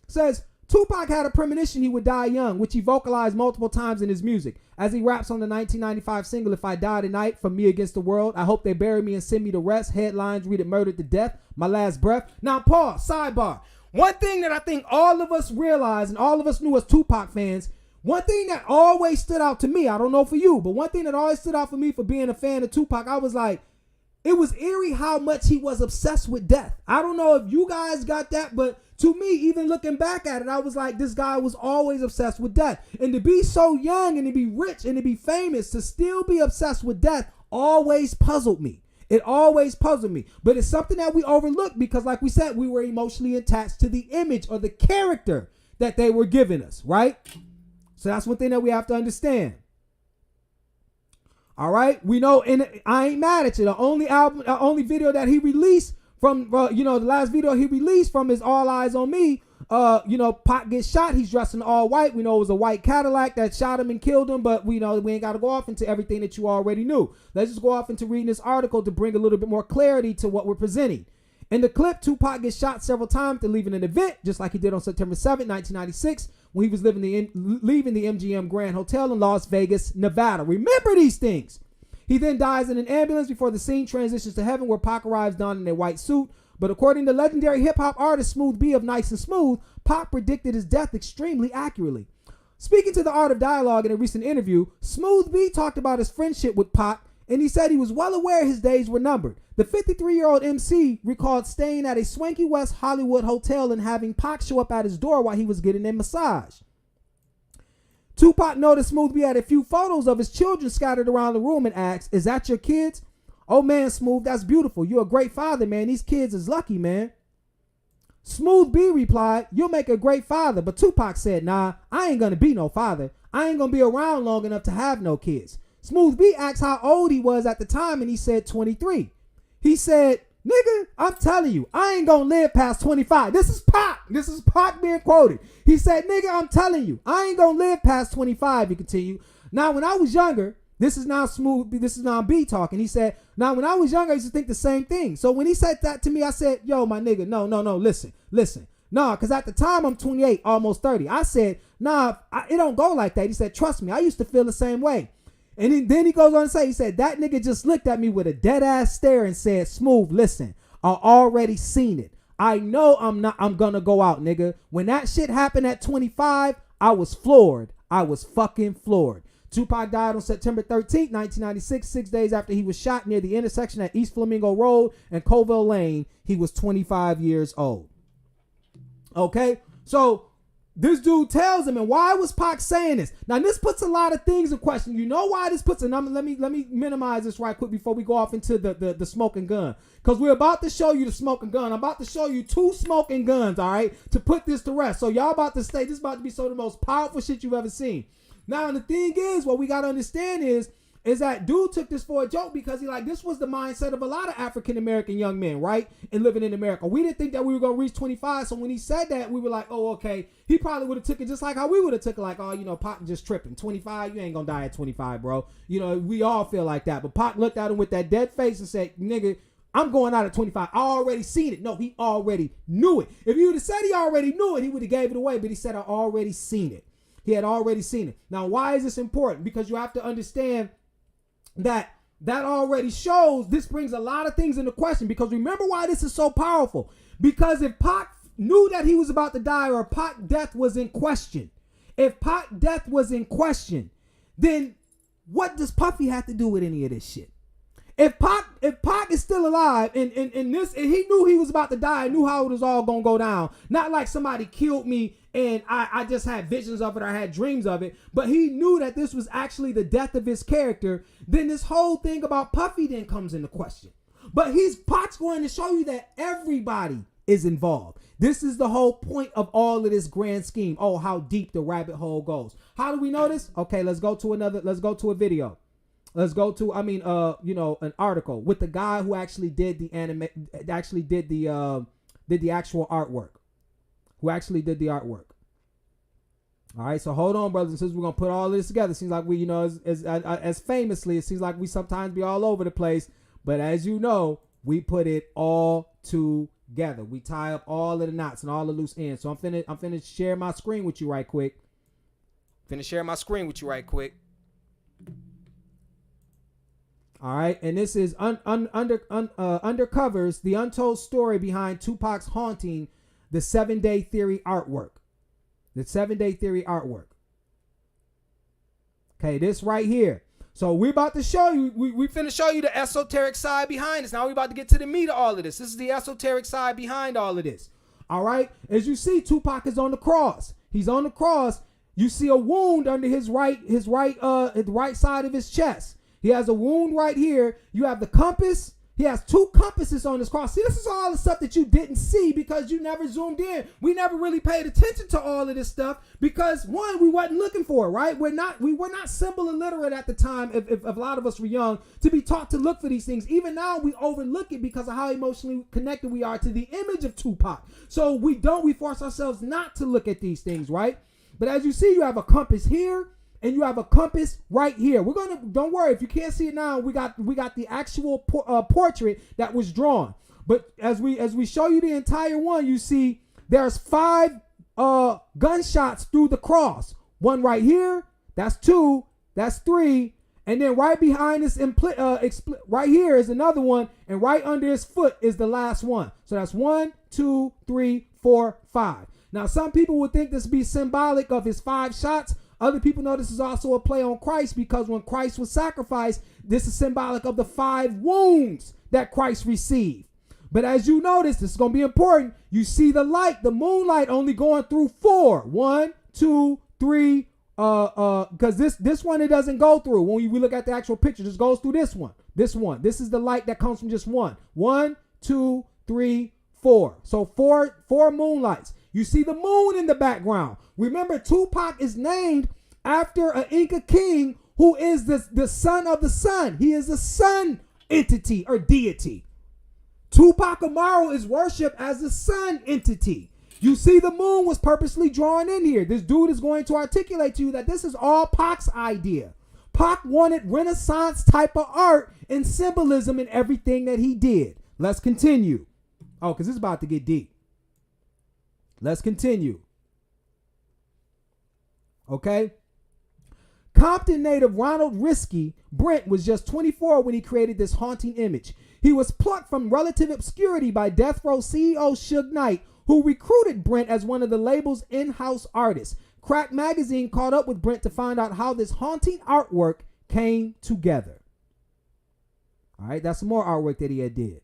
says Tupac had a premonition he would die young, which he vocalized multiple times in his music. As he raps on the 1995 single, If I Die Tonight, From Me Against the World, I Hope They Bury Me and Send Me to Rest, headlines read it murdered to death, my last breath. Now pause, sidebar. One thing that I think all of us realized and all of us knew as Tupac fans, one thing that always stood out to me, I don't know for you, but one thing that always stood out for me for being a fan of Tupac, I was like, it was eerie how much he was obsessed with death. I don't know if you guys got that, but to me, even looking back at it, I was like, this guy was always obsessed with death. And to be so young and to be rich and to be famous, to still be obsessed with death always puzzled me. It always puzzled me. But it's something that we overlooked because, like we said, we were emotionally attached to the image or the character that they were giving us, right? So that's one thing that we have to understand. All right, we know, and I ain't mad at you. The only video that he released from, the last video he released from is All Eyes on Me. Pac gets shot. He's dressed in all white. We know it was a white Cadillac that shot him and killed him, but we ain't got to go off into everything that you already knew. Let's just go off into reading this article to bring a little bit more clarity to what we're presenting. In the clip, Tupac gets shot several times to leaving an event, just like he did on September 7, 1996, when he was leaving the MGM Grand Hotel in Las Vegas, Nevada. Remember these things. He then dies in an ambulance before the scene transitions to heaven, where Pac arrives donned in a white suit. But according to legendary hip-hop artist Smooth B of Nice and Smooth, Pac predicted his death extremely accurately. Speaking to The Art of Dialogue in a recent interview, Smooth B talked about his friendship with Pac, and he said he was well aware his days were numbered. The 53-year-old MC recalled staying at a swanky West Hollywood hotel and having Pac show up at his door while he was getting a massage. Tupac noticed Smooth B had a few photos of his children scattered around the room and asked, "Is that your kids?" "Oh man, Smooth, that's beautiful. You're a great father, man. These kids is lucky, man." Smooth B replied, "You'll make a great father." But Tupac said, "Nah, I ain't gonna be no father. I ain't gonna be around long enough to have no kids." Smooth B asked how old he was at the time, and he said 23. He said, "Nigga, I'm telling you, I ain't gonna live past 25. This is Pac. This is Pac being quoted. He said, "Nigga, I'm telling you, I ain't gonna live past 25, he continued. "Now, when I was younger," this is now B talking. He said, "Now, when I was younger, I used to think the same thing. So when he said that to me, I said, yo, my nigga, no, listen. Nah, because at the time, I'm 28, almost 30. I said, nah, it don't go like that. He said, trust me, I used to feel the same way. And then he goes on to say, he said, that nigga just looked at me with a dead ass stare and said, Smooth, listen, I already seen it. I know I'm gonna go out, nigga. When that shit happened at 25, I was floored. I was fucking floored. Tupac died on September 13th, 1996, 6 days after he was shot near the intersection at East Flamingo Road and Colville Lane. He was 25 years old. Okay, so this dude tells him, and why was Pac saying this? Now this puts a lot of things in question. You know why this puts? And let me minimize this right quick before we go off into the smoking gun, because we're about to show you the smoking gun. I'm about to show you 2 smoking guns, all right, to put this to rest. So y'all about to stay. This is about to be some of the most powerful shit you've ever seen. Now the thing is, what we gotta understand is that dude took this for a joke because this was the mindset of a lot of African American young men, right? And living in America. We didn't think that we were going to reach 25. So when he said that, we were like, oh, okay. He probably would have took it just like how we would have took it. Like, oh, Pac just tripping. 25, you ain't going to die at 25, bro. We all feel like that. But Pac looked at him with that dead face and said, nigga, I'm going out at 25. I already seen it. No, he already knew it. If he would have said he already knew it, he would have gave it away. But he said, I already seen it. He had already seen it. Now, why is this important? Because you have to understand that already shows, this brings a lot of things into question, because remember why this is so powerful. Because if Pac knew that he was about to die, or Pac death was in question, then what does Puffy have to do with any of this shit? If Pac is still alive and he knew he was about to die and knew how it was all gonna go down, not like somebody killed me and I just had visions of it, I had dreams of it, but he knew that this was actually the death of his character, then this whole thing about Puffy then comes into question. But Pac's going to show you that everybody is involved. This is the whole point of all of this grand scheme. Oh, how deep the rabbit hole goes. How do we know this? Okay, let's go to a video. Let's go to, an article with the guy who actually did the actual artwork. All right, so hold on, brothers and sisters. We're going to put all of this together. It seems like we, as famously, it seems like we sometimes be all over the place. But as you know, we put it all together. We tie up all of the knots and all the loose ends. So I'm finna share my screen with you right quick. All right, and this is undercovers the untold story behind Tupac's haunting, the 7-Day Theory artwork. Okay, this right here. So we're about to show you, we finna show you the esoteric side behind this. Now we're about to get to the meat of all of this. This is the esoteric side behind all of this. All right, as you see, Tupac is on the cross. He's on the cross. You see a wound under his right side of his chest. He has a wound right here. You have the compass. He has 2 compasses on his cross. See, this is all the stuff that you didn't see because you never zoomed in. We never really paid attention to all of this stuff because, one, we wasn't looking for it, right? We were not symbol illiterate at the time, if a lot of us were young, to be taught to look for these things. Even now, we overlook it because of how emotionally connected we are to the image of Tupac. So we force ourselves not to look at these things, right? But as you see, you have a compass here. And you have a compass right here. Don't worry, if you can't see it now, we got the actual portrait that was drawn. But as we show you the entire one, you see there's 5 gunshots through the cross. One right here, that's 2, that's 3, and then right behind this right here is another one, and right under his foot is the last one. So that's 1, 2, 3, 4, 5. Now some people would think this be symbolic of his 5 shots. Other people know this is also a play on Christ because when Christ was sacrificed, this is symbolic of the 5 wounds that Christ received. But as you notice, this is going to be important. You see the light, the moonlight only going through 4. 1, 2, 3, because this one, it doesn't go through. When we look at the actual picture, this goes through this one. This is the light that comes from just 1. 1, 2, 3, 4. So 4 moonlights. You see the moon in the background. Remember, Tupac is named after an Inca king who is the son of the sun. He is a sun entity or deity. Tupac Amaru is worshipped as the sun entity. You see the moon was purposely drawn in here. This dude is going to articulate to you that this is all Pac's idea. Pac wanted Renaissance type of art and symbolism in everything that he did. Let's continue. Oh, because it's about to get deep. Let's continue. Okay. Compton native Ronald Risky Brent was just 24 when he created this haunting image. He was plucked from relative obscurity by Death Row CEO Suge Knight, who recruited Brent as one of the label's in-house artists. Crack Magazine caught up with Brent to find out how this haunting artwork came together. All right, that's some more artwork that he had did.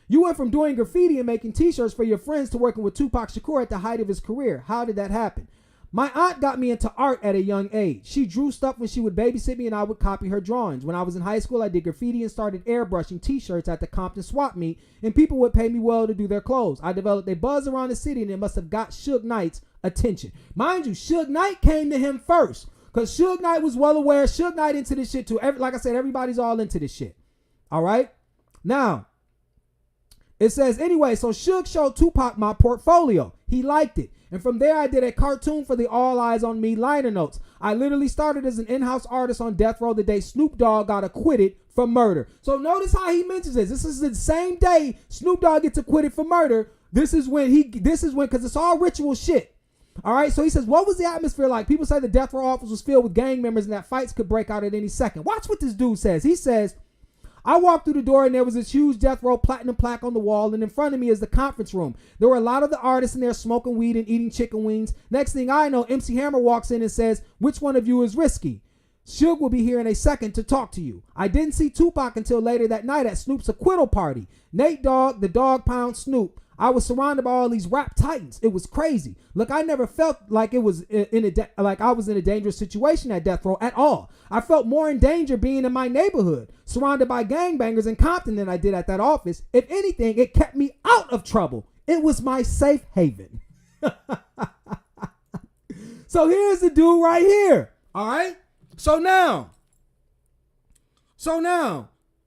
You went from doing graffiti and making t-shirts for your friends to working with Tupac Shakur at the height of his career. How did that happen? My aunt got me into art at a young age. She drew stuff when she would babysit me and I would copy her drawings. When I was in high school, I did graffiti and started airbrushing t-shirts at the Compton swap meet, and people would pay me well to do their clothes. I developed a buzz around the city, and it must have got Suge Knight's attention. Mind you, Suge Knight came to him first because Suge Knight was well aware. Suge Knight into this shit too. Like I said, everybody's all into this shit. All right? Now, it says, anyway, so Suge showed Tupac my portfolio. He liked it. And from there, I did a cartoon for the All Eyes on Me liner notes. I literally started as an in-house artist on Death Row the day Snoop Dogg got acquitted for murder. So notice how he mentions this. This is the same day Snoop Dogg gets acquitted for murder. This is when, because it's all ritual shit. All right, so he says, what was the atmosphere like? People say the Death Row office was filled with gang members and that fights could break out at any second. Watch what this dude says. He says, I walked through the door and there was this huge Death Row platinum plaque on the wall, and in front of me is the conference room. There were a lot of the artists in there smoking weed and eating chicken wings. Next thing I know, MC Hammer walks in and says, which one of you is Risky? Suge will be here in a second to talk to you. I didn't see Tupac until later that night at Snoop's acquittal party. Nate Dogg, the dog pound Snoop. I was surrounded by all these rap titans. It was crazy. Look, I never felt like it was like I was in a dangerous situation at Death Row at all. I felt more in danger being in my neighborhood, surrounded by gangbangers in Compton than I did at that office. If anything, it kept me out of trouble. It was my safe haven. So here's the dude right here. All right. So now,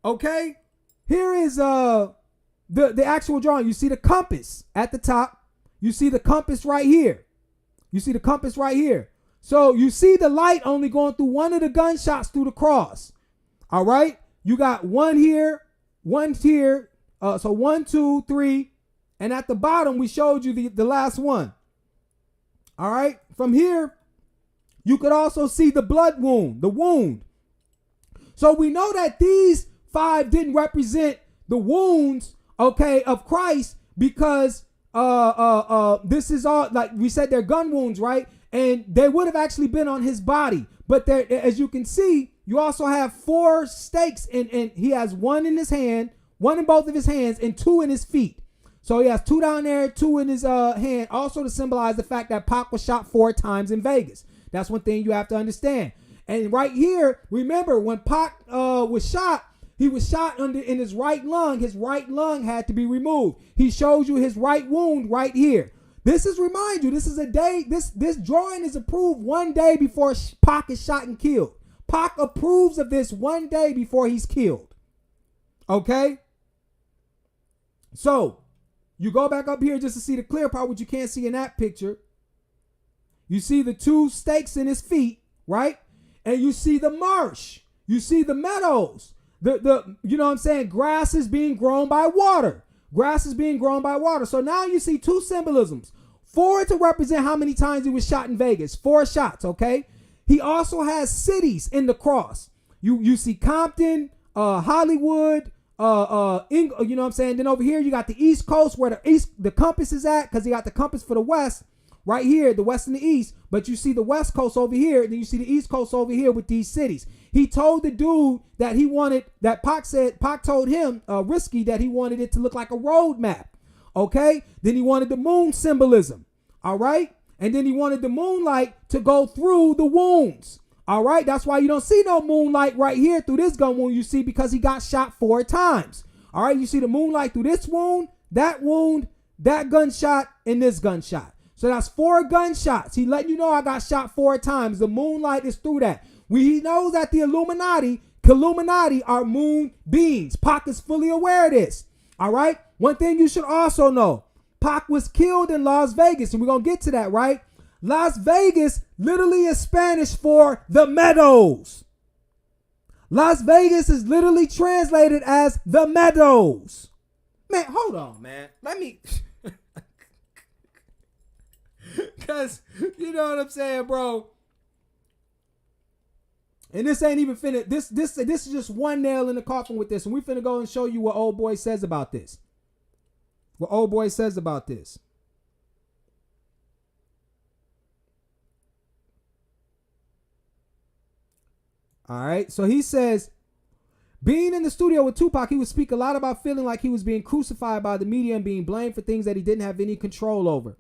okay, here is the actual drawing. You see the compass at the top. You see the compass right here. So you see the light only going through one of the gunshots through the cross. All right. You got one here. So 1, 2, 3. And at the bottom, we showed you the last one. All right. From here, you could also see the blood wound, the wound. So we know that these 5 didn't represent the wounds, okay, of Christ, because this is all, like we said, they're gun wounds, right? And they would have actually been on his body. But there, as you can see, you also have 4 stakes, and he has 1 in his hand, 1 in both of his hands, and 2 in his feet. So he has 2 down there, 2 in his hand, also to symbolize the fact that Pac was shot 4 times in Vegas. That's one thing you have to understand. And right here, remember when Pac was shot, he was shot in his right lung. His right lung had to be removed. He shows you his right wound right here. This is, remind you, this is a day, this drawing is approved 1 day before Pac is shot and killed. Pac approves of this 1 day before he's killed. Okay? So, you go back up here just to see the clear part, which you can't see in that picture. You see the 2 stakes in his feet, right? And you see the marsh. You see the meadows. You know what I'm saying? Grass is being grown by water. So now you see 2 symbolisms. 4 to represent how many times he was shot in Vegas. 4 shots, okay? He also has cities in the cross. You see Compton, Hollywood, you know what I'm saying? Then over here you got the East Coast where the compass is at, because he got the compass for the West. Right here, the West and the East, but you see the West Coast over here, and then you see the East Coast over here with these cities. He told the dude that he wanted, that Pac told him, Risky, that he wanted it to look like a road map, okay? Then he wanted the moon symbolism, all right? And then he wanted the moonlight to go through the wounds, all right? That's why you don't see no moonlight right here through this gun wound, you see, because he got shot 4 times, all right? You see the moonlight through this wound, that gunshot, and this gunshot. So that's 4 gunshots. He letting you know I got shot 4 times. The moonlight is through that. He knows that the Illuminati are moon beings. Pac is fully aware of this. All right. One thing you should also know, Pac was killed in Las Vegas, and we're going to get to that, right? Las Vegas literally is Spanish for the meadows. Las Vegas is literally translated as the meadows. Man, hold on, man. Let me... Because, you know what I'm saying, bro? And this ain't even finna, this is just one nail in the coffin with this. And we finna go and show you what old boy says about this. What old boy says about this. All right. So he says, being in the studio with Tupac, he would speak a lot about feeling like he was being crucified by the media and being blamed for things that he didn't have any control over.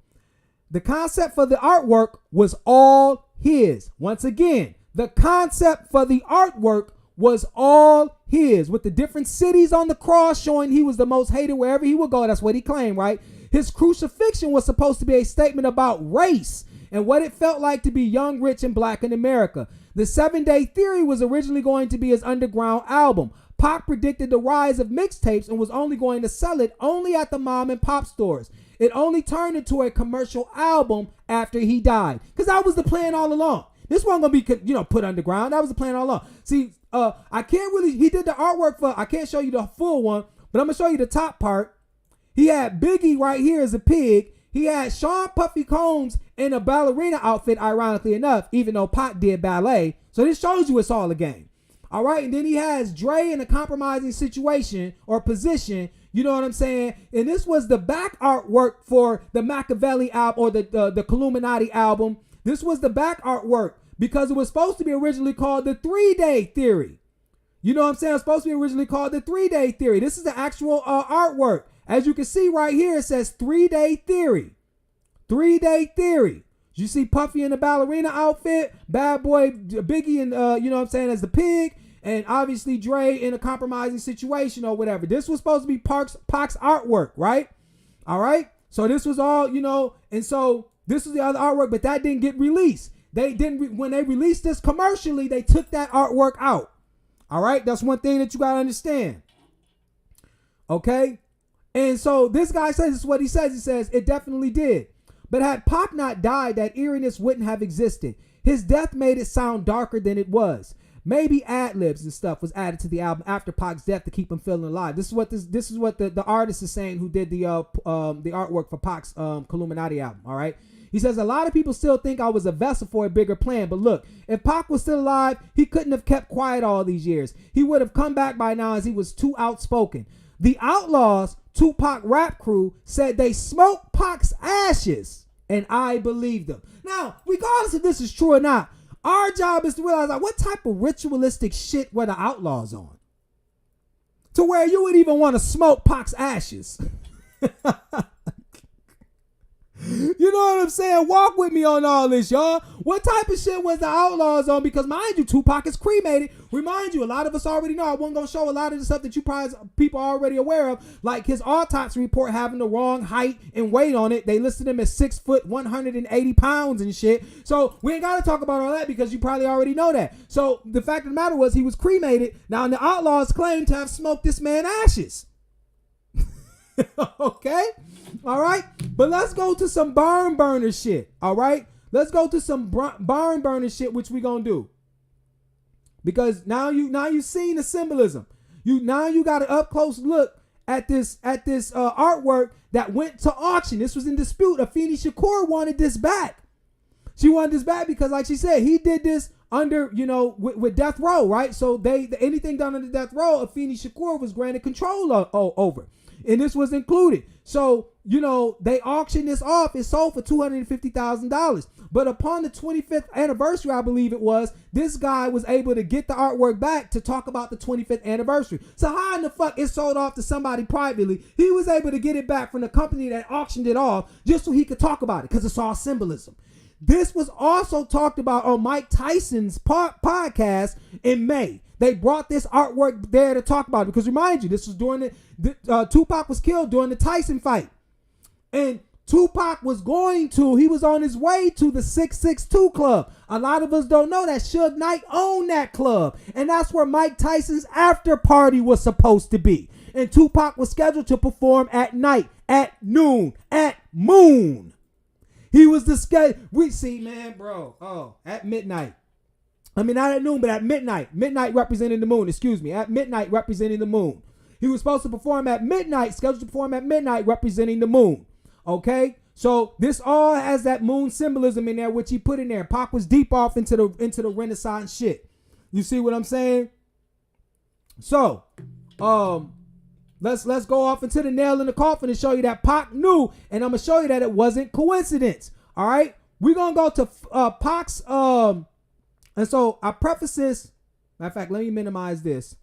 The concept for the artwork was all his. Once again, the concept for the artwork was all his, with the different cities on the cross showing he was the most hated wherever he would go. That's what he claimed, right? His crucifixion was supposed to be a statement about race and what it felt like to be young, rich, and black in America. The 7 Day Theory was originally going to be his underground album. Pac predicted the rise of mixtapes and was only going to sell it only at the mom and pop stores. It only turned into a commercial album after he died, because that was the plan all along. This wasn't going to be, put underground. That was the plan all along. See, I can't really, he did the artwork for, I can't show you the full one, but I'm going to show you the top part. He had Biggie right here as a pig. He had Sean Puffy Combs in a ballerina outfit, ironically enough, even though Pac did ballet. So this shows you it's all a game. All right. And then he has Dre in a compromising situation or position. You know what I'm saying? And this was the back artwork for the Machiavelli album or the Illuminati album. This was the back artwork because it was supposed to be originally called the 3 Day Theory. You know what I'm saying? It was supposed to be originally called the 3 Day Theory. This is the actual artwork. As you can see right here, it says 3 Day Theory. 3 Day Theory. You see Puffy in the ballerina outfit, Bad Boy Biggie and you know what I'm saying, as the pig, and obviously Dre in a compromising situation or whatever. This was supposed to be Pac's artwork, right? All right. So this was all, and so this was the other artwork, but that didn't get released. They didn't when they released this commercially, they took that artwork out. All right. That's one thing that you got to understand. Okay. And so this guy says, this is what he says. He says, it definitely did. But had Pac not died, that eeriness wouldn't have existed. His death made it sound darker than it was. Maybe ad-libs and stuff was added to the album after Pac's death to keep him feeling alive. This is what the artist is saying who did the artwork for Pac's Illuminati album. All right. He says, a lot of people still think I was a vessel for a bigger plan. But look, if Pac was still alive, he couldn't have kept quiet all these years. He would have come back by now as he was too outspoken. The Outlaws, Tupac rap crew, said they smoked Pac's ashes, and I believed them. Now, regardless if this is true or not, our job is to realize, like, what type of ritualistic shit were the Outlaws on to where you would even want to smoke Pac's ashes? You know what I'm saying? Walk with me on all this, y'all. What type of shit was the Outlaws on? Because mind you, Tupac is cremated. Remind you, a lot of us already know. I wasn't going to show a lot of the stuff that you probably people are already aware of, like his autopsy report having the wrong height and weight on it. They listed him as 6 foot, 180 pounds and shit. So we ain't got to talk about all that because you probably already know that. So the fact of the matter was he was cremated. Now the Outlaws claim to have smoked this man's ashes. Okay? All right? But let's go to some barn burner shit. All right? Let's go to some barn burner shit, which we gonna do. Because now you seen the symbolism. You got an up close look at this artwork that went to auction. This was in dispute. Afeni Shakur wanted this back. She wanted this back because, like she said, he did this under, with Death Row, right? So anything done under Death Row, Afeni Shakur was granted control over. And this was included. So, they auctioned this off. It sold for $250,000. But upon the 25th anniversary, I believe it was, this guy was able to get the artwork back to talk about the 25th anniversary. So how in the fuck it sold off to somebody privately? He was able to get it back from the company that auctioned it off just so he could talk about it because it's all symbolism. This was also talked about on Mike Tyson's podcast in May. They brought this artwork there to talk about it because, remind you, this was during Tupac was killed during the Tyson fight. And Tupac was he was on his way to the 662 Club. A lot of us don't know that Suge Knight owned that club. And that's where Mike Tyson's after party was supposed to be. And Tupac was scheduled to perform at night, at noon, at Moon. He was the schedule. We see, man, bro. Oh, at midnight. I mean, not at noon, but at midnight. Midnight representing the moon, excuse me. At midnight representing the moon. He was supposed to perform at midnight, scheduled to perform at midnight representing the moon. Okay? So this all has that moon symbolism in there, which he put in there. Pac was deep off into the Renaissance shit. You see what I'm saying? So, let's go off into the nail in the coffin and show you that Pac knew, and I'm gonna show you that it wasn't coincidence. All right, we're gonna go to Pac's and so I preface this. Matter of fact, let me minimize this.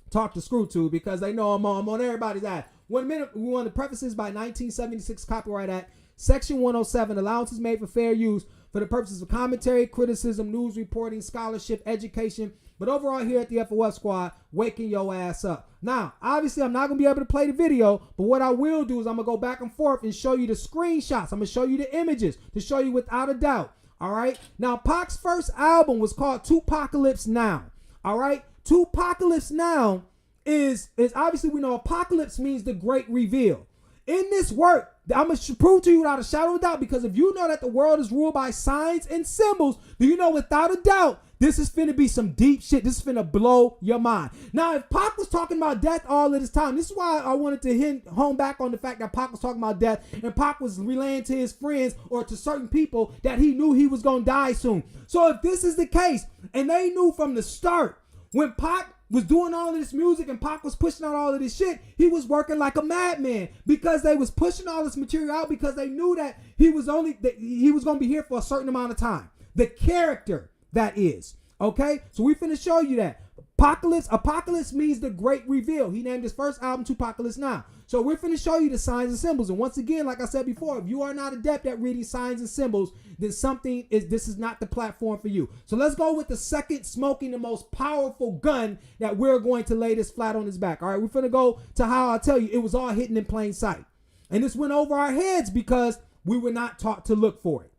Talk to Screw Tube because they know I'm on everybody's ass. 1 minute, we want to preface this by 1976 Copyright Act, Section 107, allowances made for fair use for the purposes of commentary, criticism, news reporting, scholarship, education, but overall here at the FOF Squad, waking your ass up. Now, obviously, I'm not going to be able to play the video, but what I will do is I'm going to go back and forth and show you the screenshots. I'm going to show you the images to show you without a doubt. All right? Now, Pac's first album was called Tupacalypse Now. All right? Tupacalypse Now is obviously, we know apocalypse means the great reveal. In this work, I'm going to prove to you without a shadow of a doubt, because if you know that the world is ruled by signs and symbols, do you know without a doubt this is finna be some deep shit. This is finna blow your mind. Now, if Pac was talking about death all of this time, this is why I wanted to hit home back on the fact that Pac was talking about death, and Pac was relaying to his friends or to certain people that he knew he was gonna die soon. So if this is the case, and they knew from the start, when Pac was doing all of this music and Pac was pushing out all of this shit, he was working like a madman, because they was pushing all this material out because they knew that he was going to be here for a certain amount of time. The character that is. Okay? So we finna show you that. Apocalypse means the great reveal. He named his first album Tupacalypse Now. So we're finna show you the signs and symbols. And once again, like I said before, if you are not adept at reading signs and symbols, then this is not the platform for you. So let's go with the second smoking, the most powerful gun that we're going to lay this flat on his back. All right, we're finna go to how I tell you it was all hidden in plain sight. And this went over our heads because we were not taught to look for it.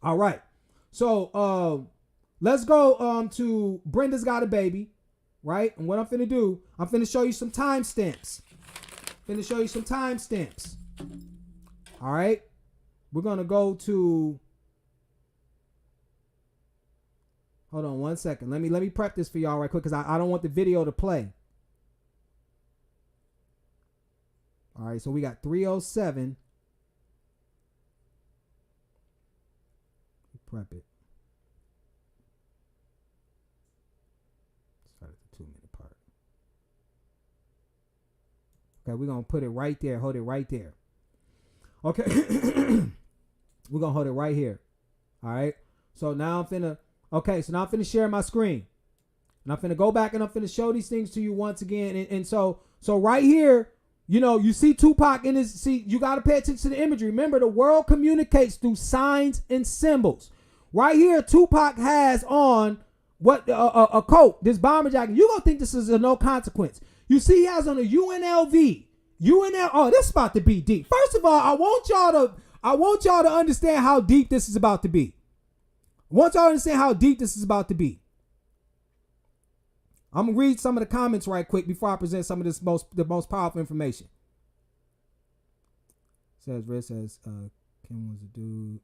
All right. So let's go to Brenda's Got a Baby, right? And what I'm finna do, I'm finna show you some timestamps. All right. We're gonna go to. Hold on one second. Let me prep this for y'all right quick, because I don't want the video to play. All right. So we got 307. Prep it. Start at the 2-minute part. Okay, we're going to put it right there. Hold it right there. Okay. We're going to hold it right here. All right. So now I'm finna share my screen. And I'm finna go back and I'm finna show these things to you once again. And so right here, you know, you see Tupac in his, you got to pay attention to the imagery. Remember, the world communicates through signs and symbols. Right here, Tupac has on a coat, this bomber jacket. You're going to think this is a no consequence. You see he has on a UNLV. Oh, this is about to be deep. First of all, I want y'all to understand how deep this is about to be. I'm going to read some of the comments right quick before I present some of the most powerful information. Red says, Kim was a dude.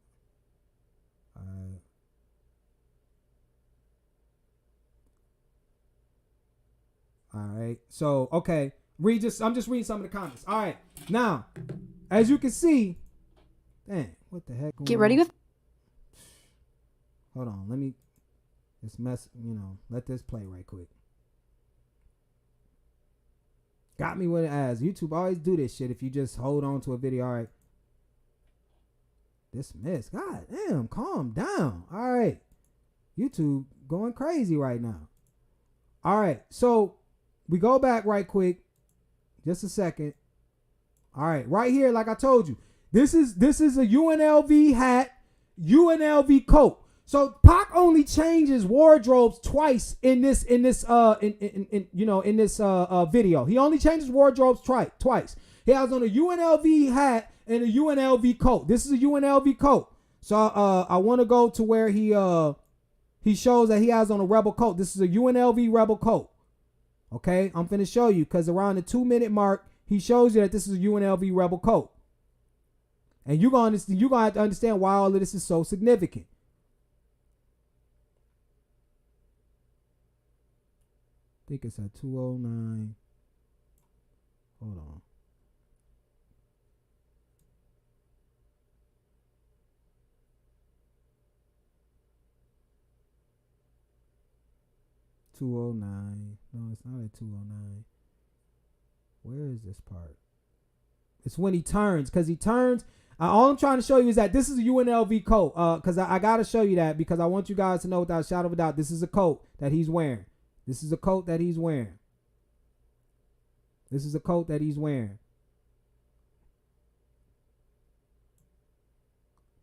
All right. So, okay. I'm just reading some of the comments. All right. Now, as you can see, dang, what the heck? Get ready with. Hold on. Let this play right quick. Got me with it as YouTube always do this shit if you just hold on to a video. All right. Dismiss. God damn, calm down. All right. YouTube going crazy right now. All right. So we go back right quick. Just a second. All right. Right here, like I told you, this is a UNLV hat, UNLV coat. So Pac only changes wardrobes twice in this video. He only changes wardrobes twice. He has on a UNLV hat and a UNLV coat. This is a UNLV coat. So I want to go to where he shows that he has on a Rebel coat. This is a UNLV Rebel coat. Okay, I'm finna show you, because around the 2-minute mark, he shows you that this is a UNLV Rebel coat. And you're gonna have to understand why all of this is so significant. I think it's at 209. Hold on. 209. No, it's not at 209. Where is this part? It's when he turns, because he turns. All I'm trying to show you is that this is a UNLV coat. Because I got to show you that because I want you guys to know without a shadow of a doubt, this is a coat that he's wearing. This is a coat that he's wearing. This is a coat that he's wearing.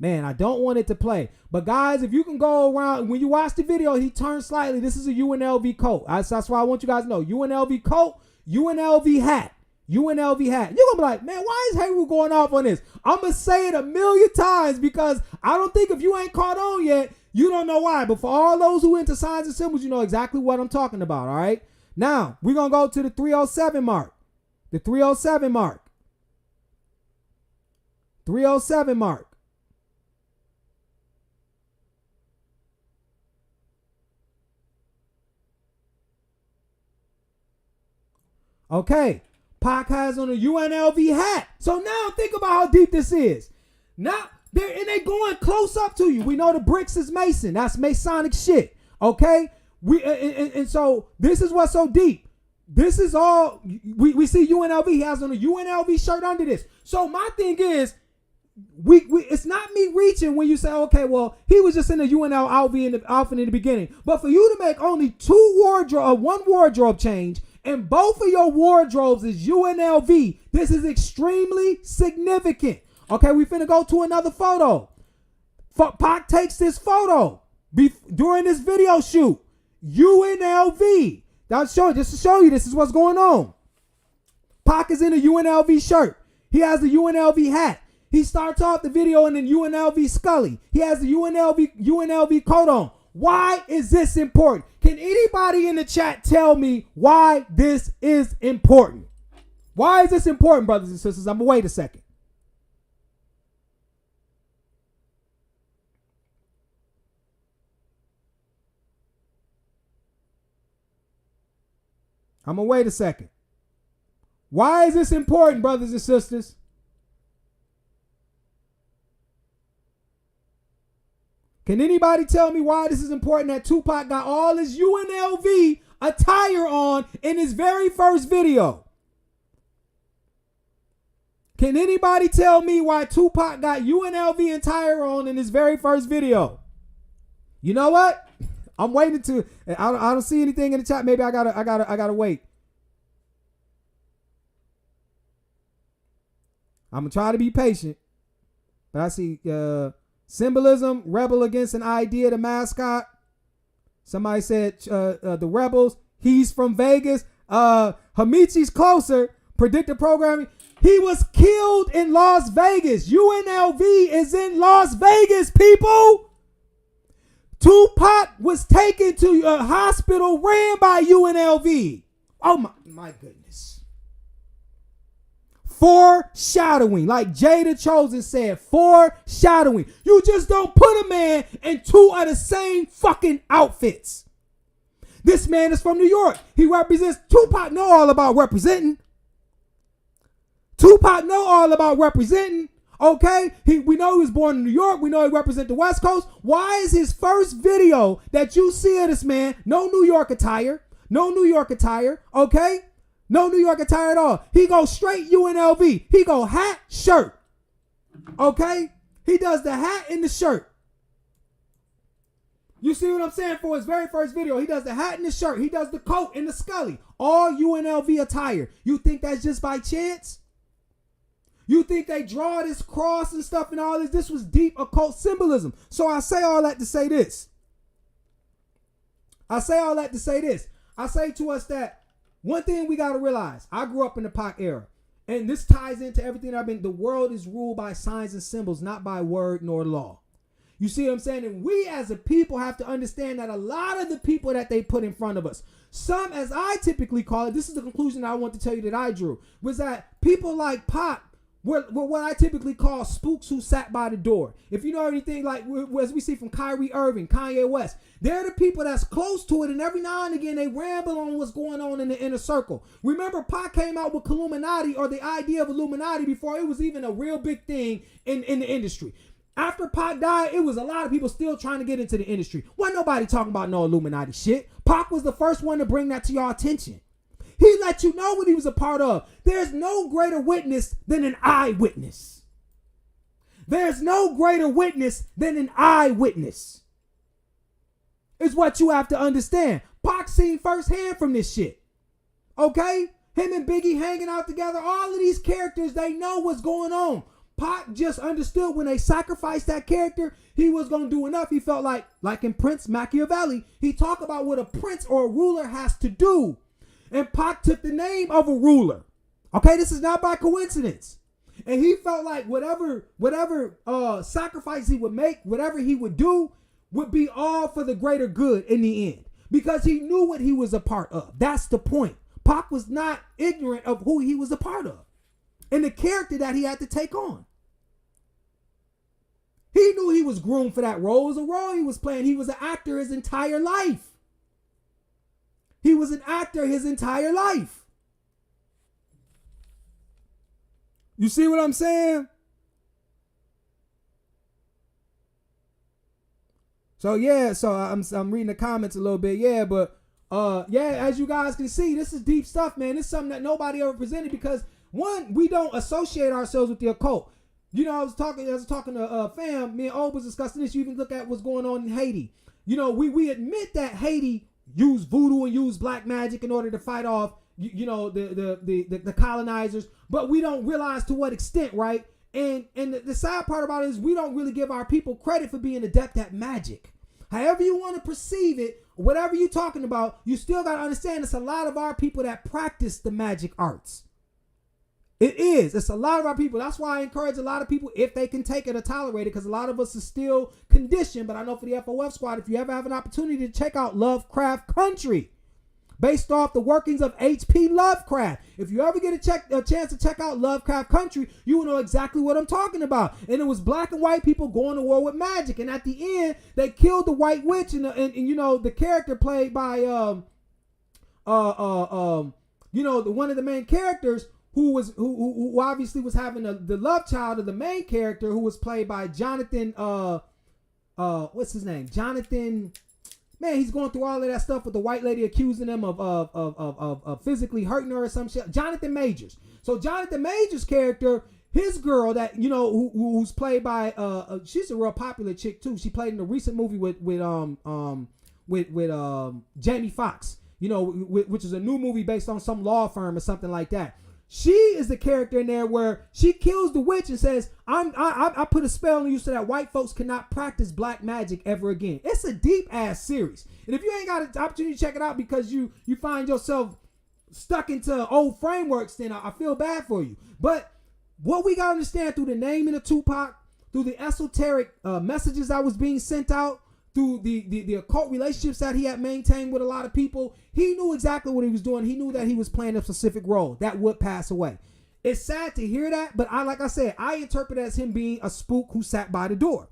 Man, I don't want it to play. But guys, if you can go around, when you watch the video, he turns slightly. This is a UNLV coat. That's why I want you guys to know. UNLV coat, UNLV hat. UNLV hat. You're going to be like, man, why is Hayru going off on this? I'm going to say it a million times because I don't think if you ain't caught on yet, you don't know why. But for all those who into signs and symbols, you know exactly what I'm talking about, all right? Now, we're going to go to the 307 mark. The 307 mark. 307 mark. Okay. Pac has on a UNLV hat. So now think about how deep this is. Now, they going close up to you. We know the bricks is Mason. That's Masonic shit. Okay? And so this is what's so deep. This is all, we see UNLV. He has on a UNLV shirt under this. So my thing is, it's not me reaching when you say, okay, well, he was just in the UNLV outfit in the beginning. But for you to make only one wardrobe change, and both of your wardrobes is UNLV. This is extremely significant. Okay, we finna go to another photo. Pac takes this photo during this video shoot. UNLV. Just to show you this is what's going on. Pac is in a UNLV shirt. He has the UNLV hat. He starts off the video in an UNLV Scully. He has the UNLV coat on. Why is this important? Can anybody in the chat tell me why this is important? Why is this important, brothers and sisters? I'm going to wait a second. I'm going to wait a second. Why is this important, brothers and sisters? Can anybody tell me why this is important that Tupac got all his UNLV attire on in his very first video? Can anybody tell me why Tupac got UNLV attire on in his very first video? You know what? I'm waiting to. I don't see anything in the chat. Maybe I gotta wait. I'm gonna try to be patient, but I see symbolism, rebel against an idea, the mascot. Somebody said the rebels. He's from Vegas. Hamichi's closer. Predictive programming. He was killed in Las Vegas. UNLV is in Las Vegas, people. Tupac was taken to a hospital ran by UNLV. Oh my goodness. Foreshadowing. Like Jada Chosen said, foreshadowing. You just don't put a man in two of the same fucking outfits. This man is from New York. He represents, Tupac know all about representing. Tupac know all about representing. Okay, we know he was born in New York. We know he represents the West Coast. Why is his first video that you see of this man no New York attire? No New York attire, okay? No New York attire at all. He goes straight UNLV. He go hat, shirt, okay? He does the hat and the shirt. You see what I'm saying? For his very first video, he does the hat and the shirt. He does the coat and the Scully. All UNLV attire. You think that's just by chance? You think they draw this cross and stuff and all this? This was deep occult symbolism. So I say all that to say this. I say to us that one thing we got to realize. I grew up in the Pac era. And this ties into everything I've been. The world is ruled by signs and symbols, not by word nor law. You see what I'm saying? And we as a people have to understand that a lot of the people that they put in front of us, some, as I typically call it, this is the conclusion I want to tell you that I drew, was that people like Pac were what I typically call spooks who sat by the door. If you know anything, like as we see from Kyrie Irving, Kanye West, they're the people that's close to it, and every now and again they ramble on what's going on in the inner circle. Remember, Pac came out with Illuminati, or the idea of Illuminati, before it was even a real big thing in the industry. After Pac died, it was a lot of people still trying to get into the industry. Wasn't nobody talking about no Illuminati shit. Pac was the first one to bring that to your attention. He let you know what he was a part of. There's no greater witness than an eyewitness. There's no greater witness than an eyewitness. Is what you have to understand. Pac seen firsthand from this shit. Okay? Him and Biggie hanging out together. All of these characters, they know what's going on. Pac just understood when they sacrificed that character, he was going to do enough. He felt like in Prince Machiavelli, he talked about what a prince or a ruler has to do. And Pac took the name of a ruler. Okay, this is not by coincidence. And he felt like whatever sacrifice he would make, whatever he would do, would be all for the greater good in the end. Because he knew what he was a part of. That's the point. Pac was not ignorant of who he was a part of. And the character that he had to take on. He knew he was groomed for that role. It was a role he was playing. He was an actor his entire life. He was an actor his entire life. You see what I'm saying? So yeah, I'm reading the comments a little bit. Yeah, but as you guys can see, this is deep stuff, man. This is something that nobody ever presented because one, we don't associate ourselves with the occult. You know, I was talking to fam, me and O was discussing this. You even look at what's going on in Haiti. You know, we admit that Haiti used voodoo and used black magic in order to fight off, the colonizers, but we don't realize to what extent, right? And the sad part about it is we don't really give our people credit for being adept at magic. However you want to perceive it, whatever you're talking about, you still got to understand it's a lot of our people that practice the magic arts. It is. It's a lot of our people. That's why I encourage a lot of people, if they can take it or tolerate it, because a lot of us are still conditioned. But I know for the FOF squad, if you ever have an opportunity to check out Lovecraft Country, based off the workings of H.P. Lovecraft. If you ever get a chance to check out Lovecraft Country, you will know exactly what I'm talking about. And it was black and white people going to war with magic. And at the end, they killed the white witch and the character played by one of the main characters who obviously was having the love child of the main character, who was played by Jonathan what's his name? Jonathan. Man, he's going through all of that stuff with the white lady accusing him of physically hurting her or some shit. Jonathan Majors. So Jonathan Majors' character, his girl that who's played by she's a real popular chick too. She played in a recent movie with Jamie Foxx. Which is a new movie based on some law firm or something like that. She is the character in there where she kills the witch and says, I put a spell on you so that white folks cannot practice black magic ever again. It's a deep ass series. And if you ain't got an opportunity to check it out because you find yourself stuck into old frameworks, then I feel bad for you. But what we got to understand through the naming of Tupac, through the esoteric messages that was being sent out, through the occult relationships that he had maintained with a lot of people, he knew exactly what he was doing. He knew that he was playing a specific role that would pass away. It's sad to hear that, but like I said, I interpret it as him being a spook who sat by the door.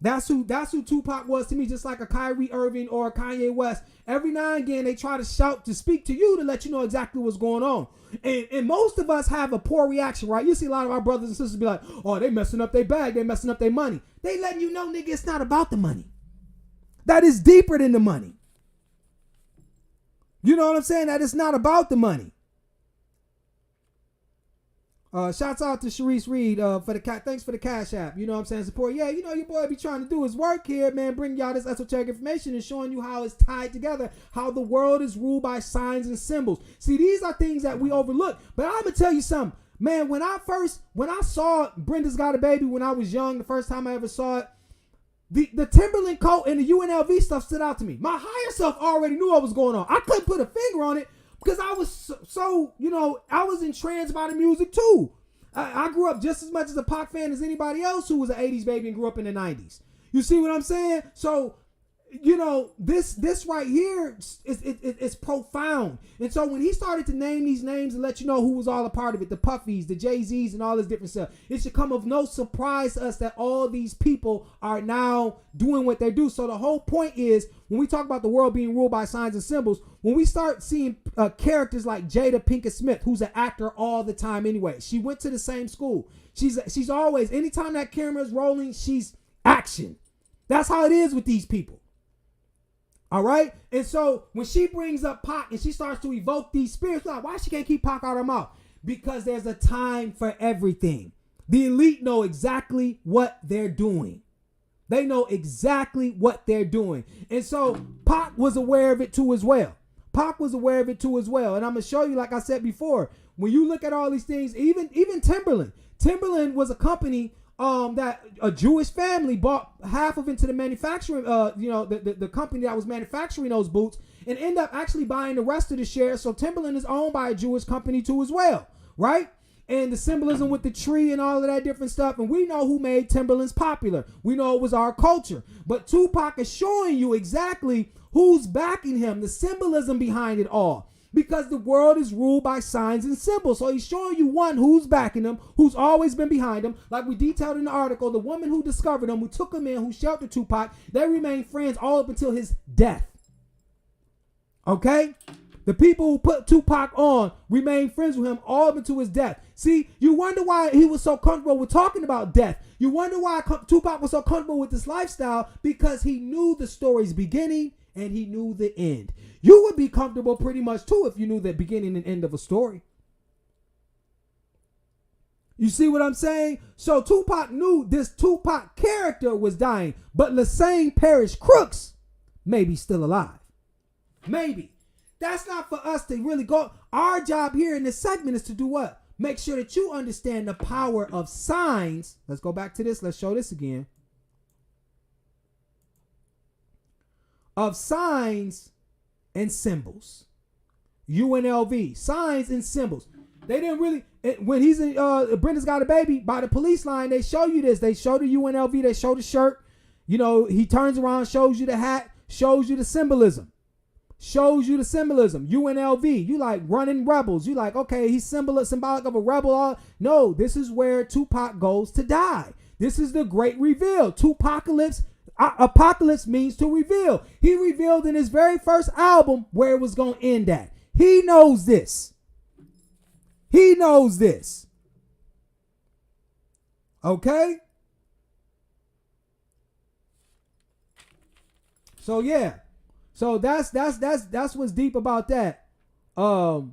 That's who Tupac was to me, just like a Kyrie Irving or a Kanye West. Every now and again, they try to shout to speak to you to let you know exactly what's going on. And most of us have a poor reaction, right? You see a lot of our brothers and sisters be like, oh, they messing up their bag. They messing up their money. They letting you know, nigga, it's not about the money. That is deeper than the money. You know what I'm saying? That it's not about the money. Shouts out to Sharice Reed for the thanks for the Cash App. You know what I'm saying? Support. Yeah, your boy be trying to do his work here, man. Bring y'all this esoteric information and showing you how it's tied together, how the world is ruled by signs and symbols. See, these are things that we overlook. But I'm gonna tell you something, man. When I saw Brenda's Got a Baby when I was young, the first time I ever saw it, the Timberland coat and the UNLV stuff stood out to me. My higher self already knew what was going on. I couldn't put a finger on it because I was I was entranced by the music too. I grew up just as much as a Pac fan as anybody else who was an 80s baby and grew up in the 90s. You see what I'm saying? So this right here is profound. And so when he started to name these names and let you know who was all a part of it, the Puffies, the Jay-Z's, and all this different stuff, it should come of no surprise to us that all these people are now doing what they do. So the whole point is, when we talk about the world being ruled by signs and symbols, when we start seeing characters like Jada Pinkett Smith, who's an actor all the time anyway, she went to the same school. She's always, anytime that camera is rolling, she's action. That's how it is with these people. All right. And so when she brings up Pac and she starts to evoke these spirits, like, why she can't keep Pac out of her mouth? Because there's a time for everything. The elite know exactly what they're doing. They know exactly what they're doing. And so Pac was aware of it too as well. Pac was aware of it too as well. And I'm going to show you, like I said before, when you look at all these things, even Timberland. Timberland was a company that a Jewish family bought half of into the manufacturing, the company that was manufacturing those boots, and end up actually buying the rest of the shares. So Timberland is owned by a Jewish company too as well, right? And the symbolism with the tree and all of that different stuff. And we know who made Timberlands popular. We know it was our culture. But Tupac is showing you exactly who's backing him, the symbolism behind it all. Because the world is ruled by signs and symbols. So he's showing you one who's backing him, who's always been behind him. Like we detailed in the article, the woman who discovered him, who took him in, who sheltered Tupac, they remained friends all up until his death. Okay? The people who put Tupac on remained friends with him all up until his death. See, you wonder why he was so comfortable with talking about death. You wonder why Tupac was so comfortable with this lifestyle, because he knew the story's beginning and he knew the end. You would be comfortable pretty much too if you knew the beginning and end of a story. You see what I'm saying? So Tupac knew this Tupac character was dying, but Lassane Parrish Crooks may be still alive. Maybe. That's not for us to really go. Our job here in this segment is to do what? Make sure that you understand the power of signs. Let's go back to this. Let's show this again. Of signs and symbols. UNLV. Signs and symbols. They didn't really, when he's in Brenda's Got a Baby, by the police line, they show you this. They show the UNLV, they show the shirt. You know, he turns around, shows you the hat, shows you the symbolism. Shows you the symbolism. UNLV. You like running rebels. You like, okay, he's symbolic of a rebel. No, this is where Tupac goes to die. This is the great reveal. Apocalypse means to reveal. He revealed in his very first album where it was going to end at. He knows this. He knows this. Okay? So yeah. So that's what's deep about that. So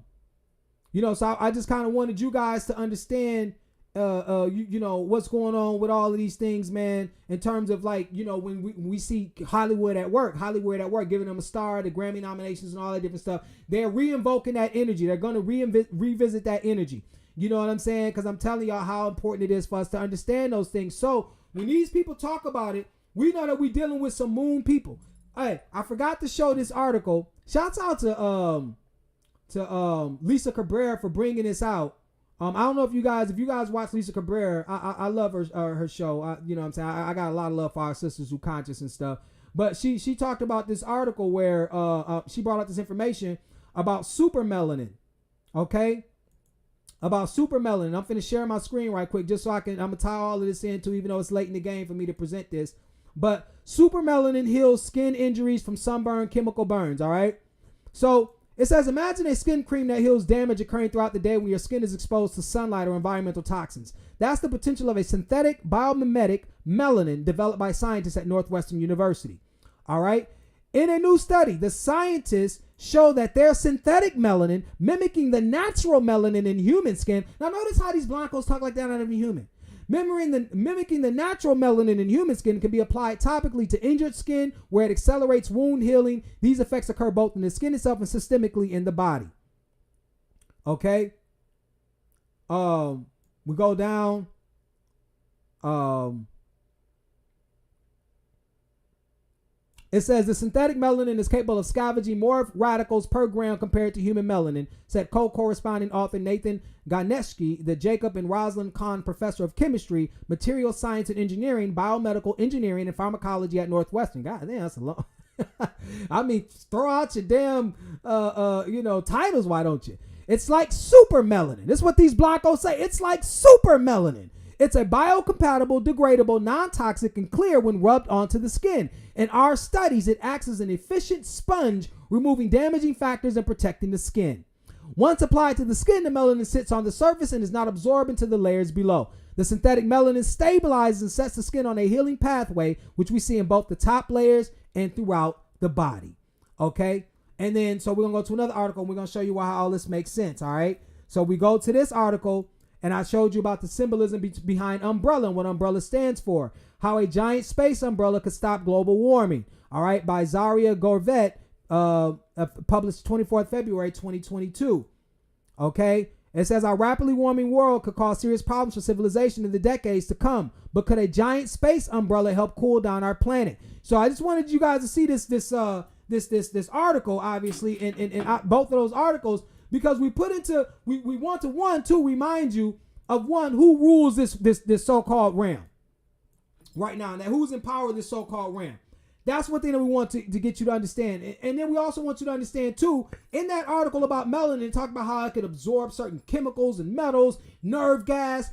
I just kind of wanted you guys to understand what's going on with all of these things, man, in terms of like, when we see Hollywood at work, giving them a star, the Grammy nominations and all that different stuff, they're re-invoking that energy. They're going to revisit that energy. You know what I'm saying? Because I'm telling y'all how important it is for us to understand those things. So when these people talk about it, we know that we're dealing with some moon people. Hey, I forgot to show this article. Shouts out to Lisa Cabrera for bringing this out. I don't know if you guys watch Lisa Cabrera. I love her show. You know what I'm saying? I got a lot of love for our sisters who conscious and stuff. But she talked about this article where she brought out this information about super melanin. Okay? About super melanin. I'm finna share my screen right quick just so I'm gonna tie all of this into, even though it's late in the game for me to present this. But super melanin heals skin injuries from sunburn, chemical burns, all right? So it says, imagine a skin cream that heals damage occurring throughout the day when your skin is exposed to sunlight or environmental toxins. That's the potential of a synthetic biomimetic melanin developed by scientists at Northwestern University, all right? In a new study, the scientists show that their synthetic melanin mimicking the natural melanin in human skin. Now notice how these blancos talk like that on every human. Mimicking the natural melanin in human skin can be applied topically to injured skin where it accelerates wound healing. These effects occur both in the skin itself and systemically in the body. Okay. We go down. It says the synthetic melanin is capable of scavenging more radicals per gram compared to human melanin, said co-corresponding author Nathan Ganeski, the Jacob and Rosalind Kahn Professor of Chemistry, Material Science and Engineering, Biomedical Engineering, and Pharmacology at Northwestern. God damn, that's a long. I mean, throw out your damn, titles. Why don't you? It's like super melanin. This is what these blockos say. It's like super melanin. It's a biocompatible, degradable, non-toxic, and clear when rubbed onto the skin. In our studies, it acts as an efficient sponge, removing damaging factors and protecting the skin. Once applied to the skin, the melanin sits on the surface and is not absorbed into the layers below. The synthetic melanin stabilizes and sets the skin on a healing pathway, which we see in both the top layers and throughout the body. Okay? And then, so we're going to go to another article, and we're going to show you how all this makes sense, all right? So we go to this article, and I showed you about the symbolism behind umbrella and what umbrella stands for. How a giant space umbrella could stop global warming, all right? By Zaria Gorvet, published 24th February 2022. Okay? It says our rapidly warming world could cause serious problems for civilization in the decades to come, but could a giant space umbrella help cool down our planet? So I just wanted you guys to see this article, obviously, in both of those articles, because we want to remind you of who rules this so-called realm right now, and who's in power of this so-called realm. That's one thing that we want to get you to understand. And then we also want you to understand, too, in that article about melanin, talk about how it could absorb certain chemicals and metals, nerve gas.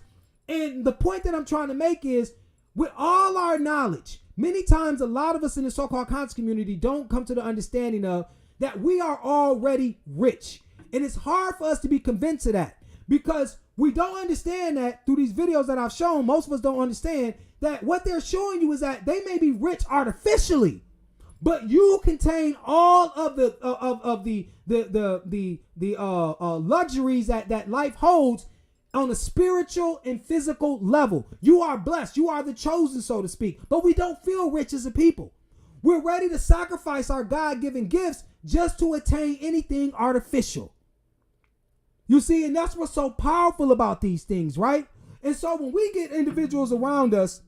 And the point that I'm trying to make is, with all our knowledge, many times a lot of us in the so-called conscious community don't come to the understanding of that we are already rich. And it's hard for us to be convinced of that because we don't understand that through these videos that I've shown. Most of us don't understand that what they're showing you is that they may be rich artificially, but you contain all of the luxuries that life holds on a spiritual and physical level. You are blessed. You are the chosen, so to speak. But we don't feel rich as a people. We're ready to sacrifice our God-given gifts just to attain anything artificial. You see, and that's what's so powerful about these things, right? And so when we get individuals around us,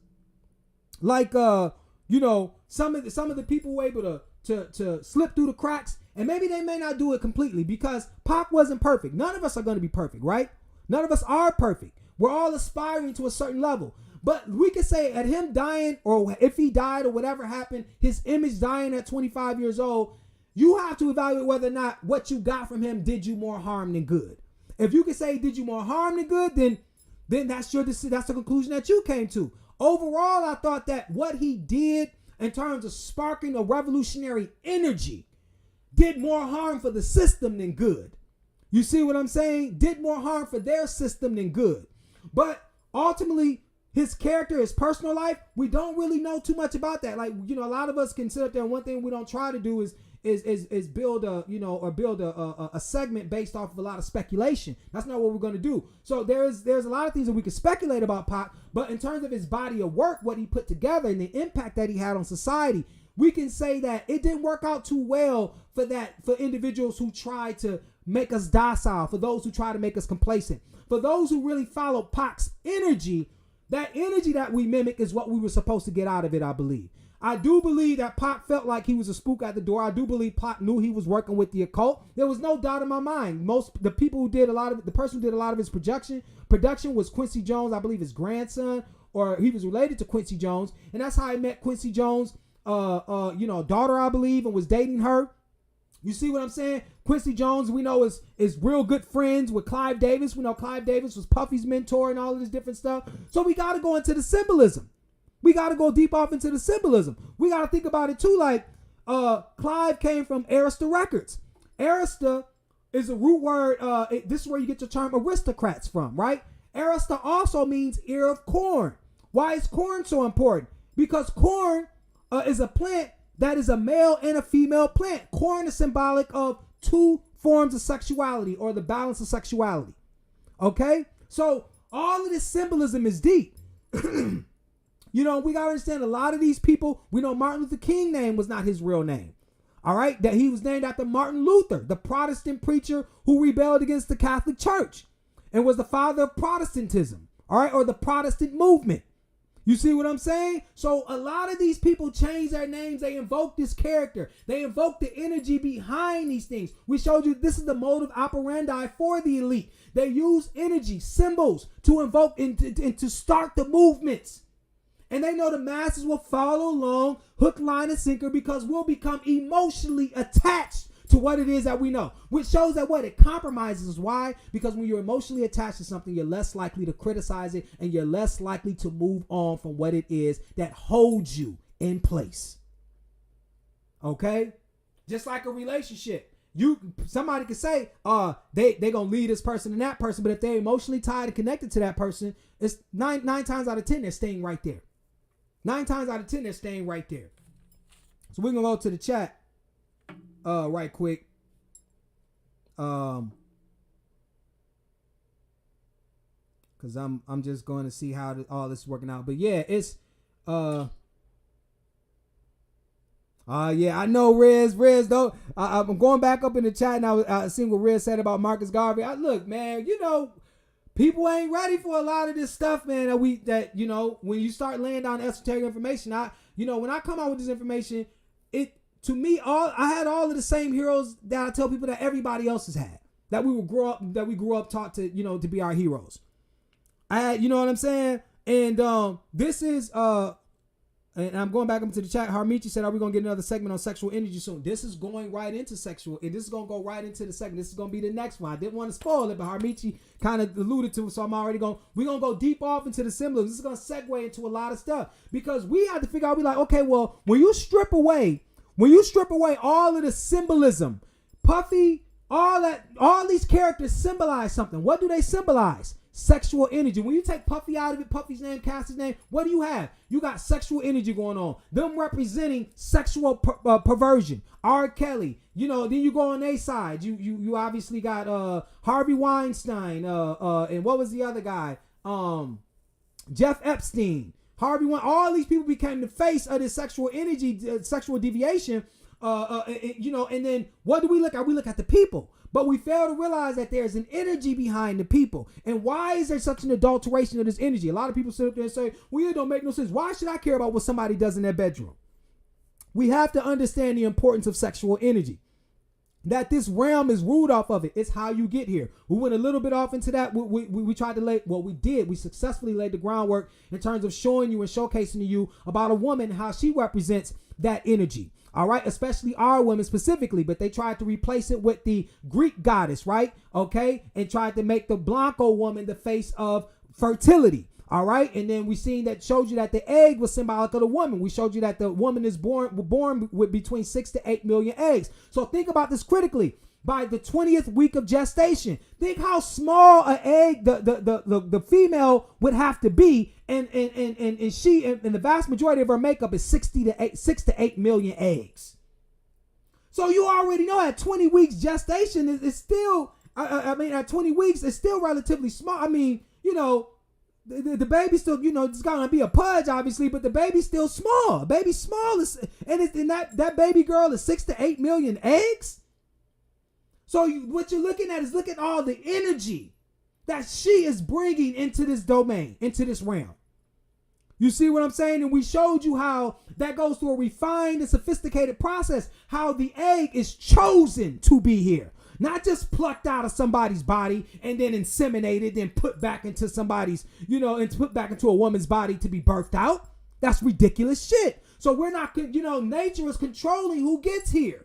like some of the people were able to slip through the cracks, and maybe they may not do it completely because Pac wasn't perfect. None of us are going to be perfect, right? None of us are perfect. We're all aspiring to a certain level. But we could say at him dying, or if he died or whatever happened, his image dying at 25 years old, you have to evaluate whether or not what you got from him did you more harm than good. If you could say did you more harm than good, then that's the conclusion that you came to. Overall, I thought that what he did in terms of sparking a revolutionary energy did more harm for the system than good. You see what I'm saying? Did more harm for their system than good. But ultimately, his character, his personal life, we don't really know too much about that. Like, a lot of us can sit up there, and one thing we don't try to do is build a segment based off of a lot of speculation. That's not what we're going to do. So there's a lot of things that we can speculate about Pac, but in terms of his body of work, what he put together and the impact that he had on society, we can say that it didn't work out too well for individuals who try to make us docile, for those who try to make us complacent, for those who really follow Pac's energy. That energy that we mimic is what we were supposed to get out of it, I believe. I do believe that Pac felt like he was a spook at the door. I do believe Pac knew he was working with the occult. There was no doubt in my mind. The person who did a lot of his production was Quincy Jones, I believe his grandson, or he was related to Quincy Jones. And that's how I met Quincy Jones' daughter, I believe, and was dating her. You see what I'm saying? Quincy Jones, we know, is real good friends with Clive Davis. We know Clive Davis was Puffy's mentor and all of this different stuff. So we got to go into the symbolism. We got to go deep off into the symbolism. We got to think about it too. Like Clive came from Arista Records. Arista is a root word. This is where you get your term aristocrats from, right? Arista also means ear of corn. Why is corn so important? Because corn is a plant that is a male and a female plant. Corn is symbolic of two forms of sexuality, or the balance of sexuality. Okay? So all of this symbolism is deep. We got to understand a lot of these people, we know Martin Luther King's name was not his real name. All right? That he was named after Martin Luther, the Protestant preacher who rebelled against the Catholic Church and was the father of Protestantism, all right? Or the Protestant movement. You see what I'm saying? So a lot of these people change their names. They invoke this character. They invoke the energy behind these things. We showed you this is the modus operandi for the elite. They use energy, symbols to invoke and to start the movements. And they know the masses will follow along, hook, line, and sinker, because we'll become emotionally attached to what it is that we know, which shows that what it compromises. Why? Because when you're emotionally attached to something, you're less likely to criticize it, and you're less likely to move on from what it is that holds you in place. Okay? Just like a relationship. Somebody could say, they gonna leave this person and that person, but if they're emotionally tied and connected to that person, it's nine times out of 10 they're staying right there. 9 times out of 10 they're staying right there. So we're gonna go to the chat right quick. Cause I'm just going to see how all this is working out. But yeah, it's yeah, I know Riz though. I'm going back up in the chat now. I seen what Riz said about Marcus Garvey. Look, man, people ain't ready for a lot of this stuff, man. That when you start laying down esoteric information, when I come out with this information, to me, I had all of the same heroes that I tell people that everybody else has had. That we grew up taught to, to be our heroes. You know what I'm saying? And this is and I'm going back up to the chat. Harmichi said, are we going to get another segment on sexual energy soon? This is going right into sexual, and this is going to go right into the segment. This is going to be the next one. I didn't want to spoil it, but Harmichi kind of alluded to it, so we're going to go deep off into the symbolism. This is going to segue into a lot of stuff, because we have to figure out, okay, well, when you strip away all of the symbolism, Puffy, all these characters symbolize something. What do they symbolize? Sexual energy. When you take Puffy out of it, Puffy's name, Cassie's name, what do you have? You got sexual energy going on. Them representing sexual perversion. R. Kelly. Then you go on their side. You obviously got Harvey Weinstein. And what was the other guy? Jeff Epstein. Harvey Weinstein. All these people became the face of this sexual energy, sexual deviation. And then what do we look at? We look at the people. But we fail to realize that there's an energy behind the people. And why is there such an adulteration of this energy? A lot of people sit up there and say, well, it don't make no sense. Why should I care about what somebody does in their bedroom? We have to understand the importance of sexual energy. That this realm is ruled off of it. It's how you get here. We went a little bit off into that. We tried to we successfully laid the groundwork in terms of showing you and showcasing to you about a woman, how she represents that energy. All right, especially our women specifically, but they tried to replace it with the Greek goddess, right? Okay, and tried to make the Blanco woman the face of fertility. All right, and then we seen that, showed you that the egg was symbolic of the woman. We showed you that the woman is born with between 6 to 8 million eggs. So think about this critically. By the 20th week of gestation, think how small an egg the female would have to be, and she and the vast majority of her makeup is 6 to 8 million eggs. So you already know at 20 weeks gestation is still, at 20 weeks it's still relatively small. The baby still, it's gonna be a pudge, obviously, but the baby's still small. Baby's small, and that baby girl is 6 to 8 million eggs. So what you're looking at is, look at all the energy that she is bringing into this domain, into this realm. You see what I'm saying? And we showed you how that goes through a refined and sophisticated process, how the egg is chosen to be here. Not just plucked out of somebody's body and then inseminated, then put back into somebody's, and put back into a woman's body to be birthed out. That's ridiculous shit. So we're not, nature is controlling who gets here.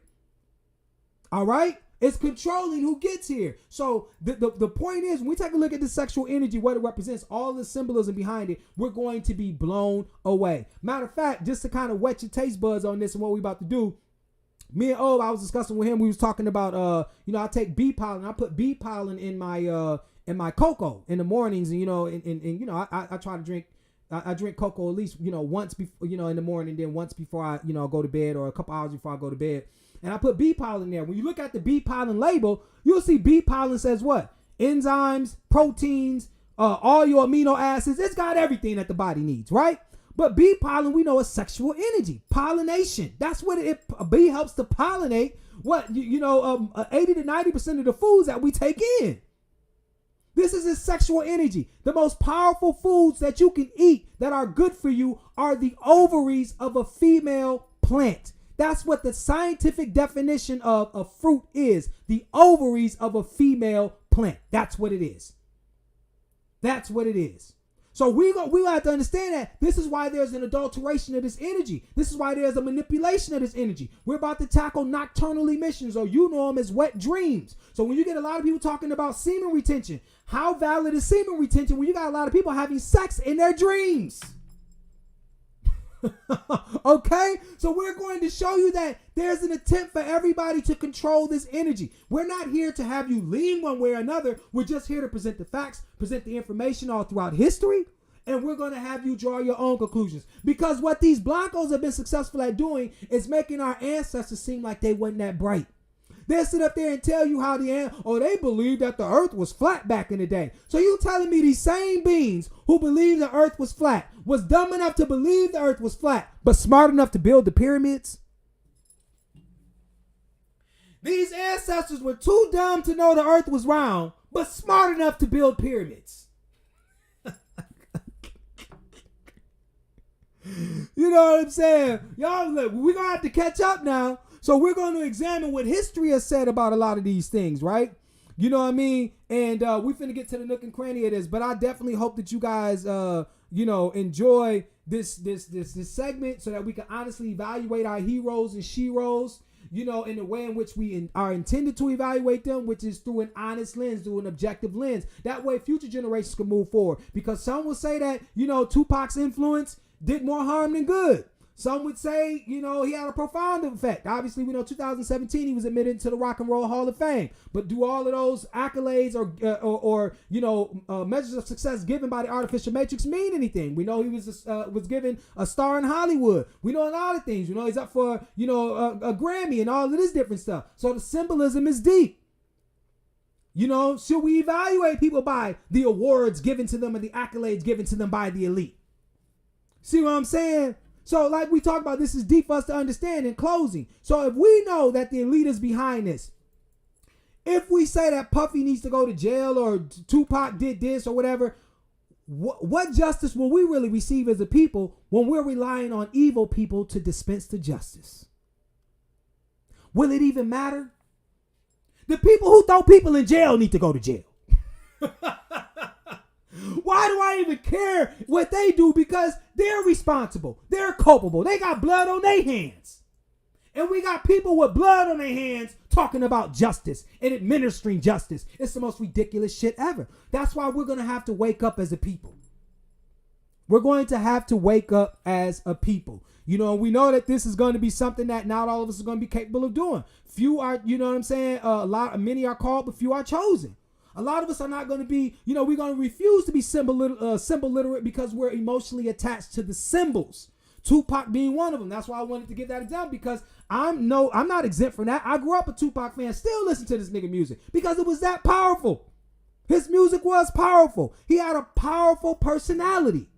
All right? It's controlling who gets here. So the point is, when we take a look at the sexual energy, what it represents, all the symbolism behind it, we're going to be blown away. Matter of fact, just to kind of whet your taste buds on this and what we're about to do, me and I was discussing with him. We was talking about, I take bee pollen. I put bee pollen in my cocoa in the mornings, and I try to drink. I drink cocoa at least, once before, in the morning, then once before I, go to bed, or a couple hours before I go to bed. And I put bee pollen there. When you look at the bee pollen label, you'll see bee pollen says what? Enzymes, proteins, all your amino acids. It's got everything that the body needs, right? But bee pollen, we know, is sexual energy, pollination. That's what a bee helps to pollinate. What 80 to 90% of the foods that we take in. This is his sexual energy. The most powerful foods that you can eat that are good for you are the ovaries of a female plant. That's what the scientific definition of a fruit is. The ovaries of a female plant. That's what it is. That's what it is. So we have to understand that this is why there's an adulteration of this energy. This is why there's a manipulation of this energy. We're about to tackle nocturnal emissions, or you know them as wet dreams. So when you get a lot of people talking about semen retention, how valid is semen retention when you got a lot of people having sex in their dreams? Okay, so we're going to show you that there's an attempt for everybody to control this energy. We're not here to have you lean one way or another. We're just here to present the facts, present the information all throughout history, and we're going to have you draw your own conclusions. Because what these Blancos have been successful at doing is making our ancestors seem like they wasn't that bright. They'll sit up there and tell you how they believed that the earth was flat back in the day. So you telling me these same beings who believed the earth was flat was dumb enough to believe the earth was flat, but smart enough to build the pyramids? These ancestors were too dumb to know the earth was round, but smart enough to build pyramids. You know what I'm saying? Y'all, look, we're going to have to catch up now. So we're going to examine what history has said about a lot of these things, right? You know what I mean? And we finna get to the nook and cranny of this, but I definitely hope that you guys, enjoy this segment so that we can honestly evaluate our heroes and sheroes, in the way in which we are intended to evaluate them, which is through an honest lens, through an objective lens. That way future generations can move forward. Because some will say that, Tupac's influence did more harm than good. Some would say, he had a profound effect. Obviously, we know 2017 he was admitted into the Rock and Roll Hall of Fame. But do all of those accolades or measures of success given by the artificial matrix mean anything? We know he was given a star in Hollywood. We know a lot of things. He's up for a Grammy and all of this different stuff. So the symbolism is deep. Should we evaluate people by the awards given to them and the accolades given to them by the elite? See what I'm saying? So like we talked about, this is deep for us to understand in closing. So if we know that the elite is behind this, if we say that Puffy needs to go to jail or Tupac did this or whatever, what justice will we really receive as a people when we're relying on evil people to dispense the justice? Will it even matter? The people who throw people in jail need to go to jail. Why do I even care what they do? Because they're responsible. They're culpable. They got blood on their hands. And we got people with blood on their hands talking about justice and administering justice. It's the most ridiculous shit ever. That's why we're going to have to wake up as a people. We're going to have to wake up as a people. We know that this is going to be something that not all of us are going to be capable of doing. Few are, many are called, but few are chosen. A lot of us are not going to be, we're going to refuse to be symbol literate because we're emotionally attached to the symbols. Tupac being one of them. That's why I wanted to give that example, because I'm not exempt from that. I grew up a Tupac fan, still listen to this nigga music because it was that powerful. His music was powerful. He had a powerful personality.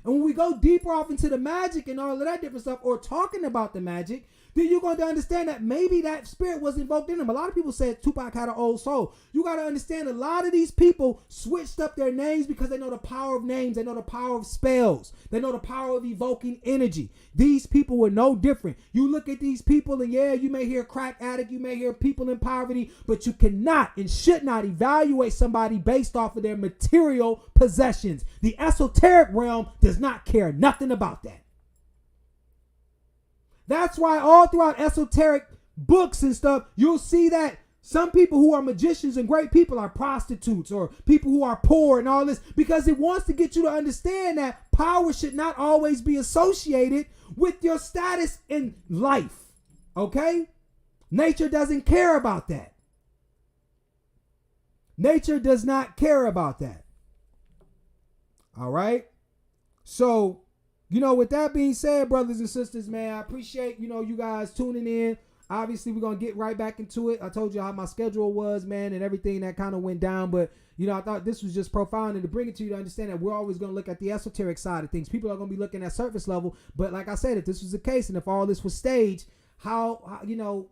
And when we go deeper off into the magic and all of that different stuff, or talking about the magic, then you're going to understand that maybe that spirit was invoked in him. A lot of people said Tupac had an old soul. You got to understand a lot of these people switched up their names because they know the power of names. They know the power of spells. They know the power of evoking energy. These people were no different. You look at these people and you may hear crack addict, you may hear people in poverty, but you cannot and should not evaluate somebody based off of their material possessions. The esoteric realm does not care nothing about that. That's why all throughout esoteric books and stuff, you'll see that some people who are magicians and great people are prostitutes, or people who are poor and all this, because it wants to get you to understand that power should not always be associated with your status in life. Okay? Nature doesn't care about that. Nature does not care about that. All right? So, with that being said, brothers and sisters, man, I appreciate, you guys tuning in. Obviously, we're going to get right back into it. I told you how my schedule was, man, and everything that kind of went down. But, I thought this was just profound, and to bring it to you to understand that we're always going to look at the esoteric side of things. People are going to be looking at surface level. But like I said, if this was the case and if all this was staged, how we know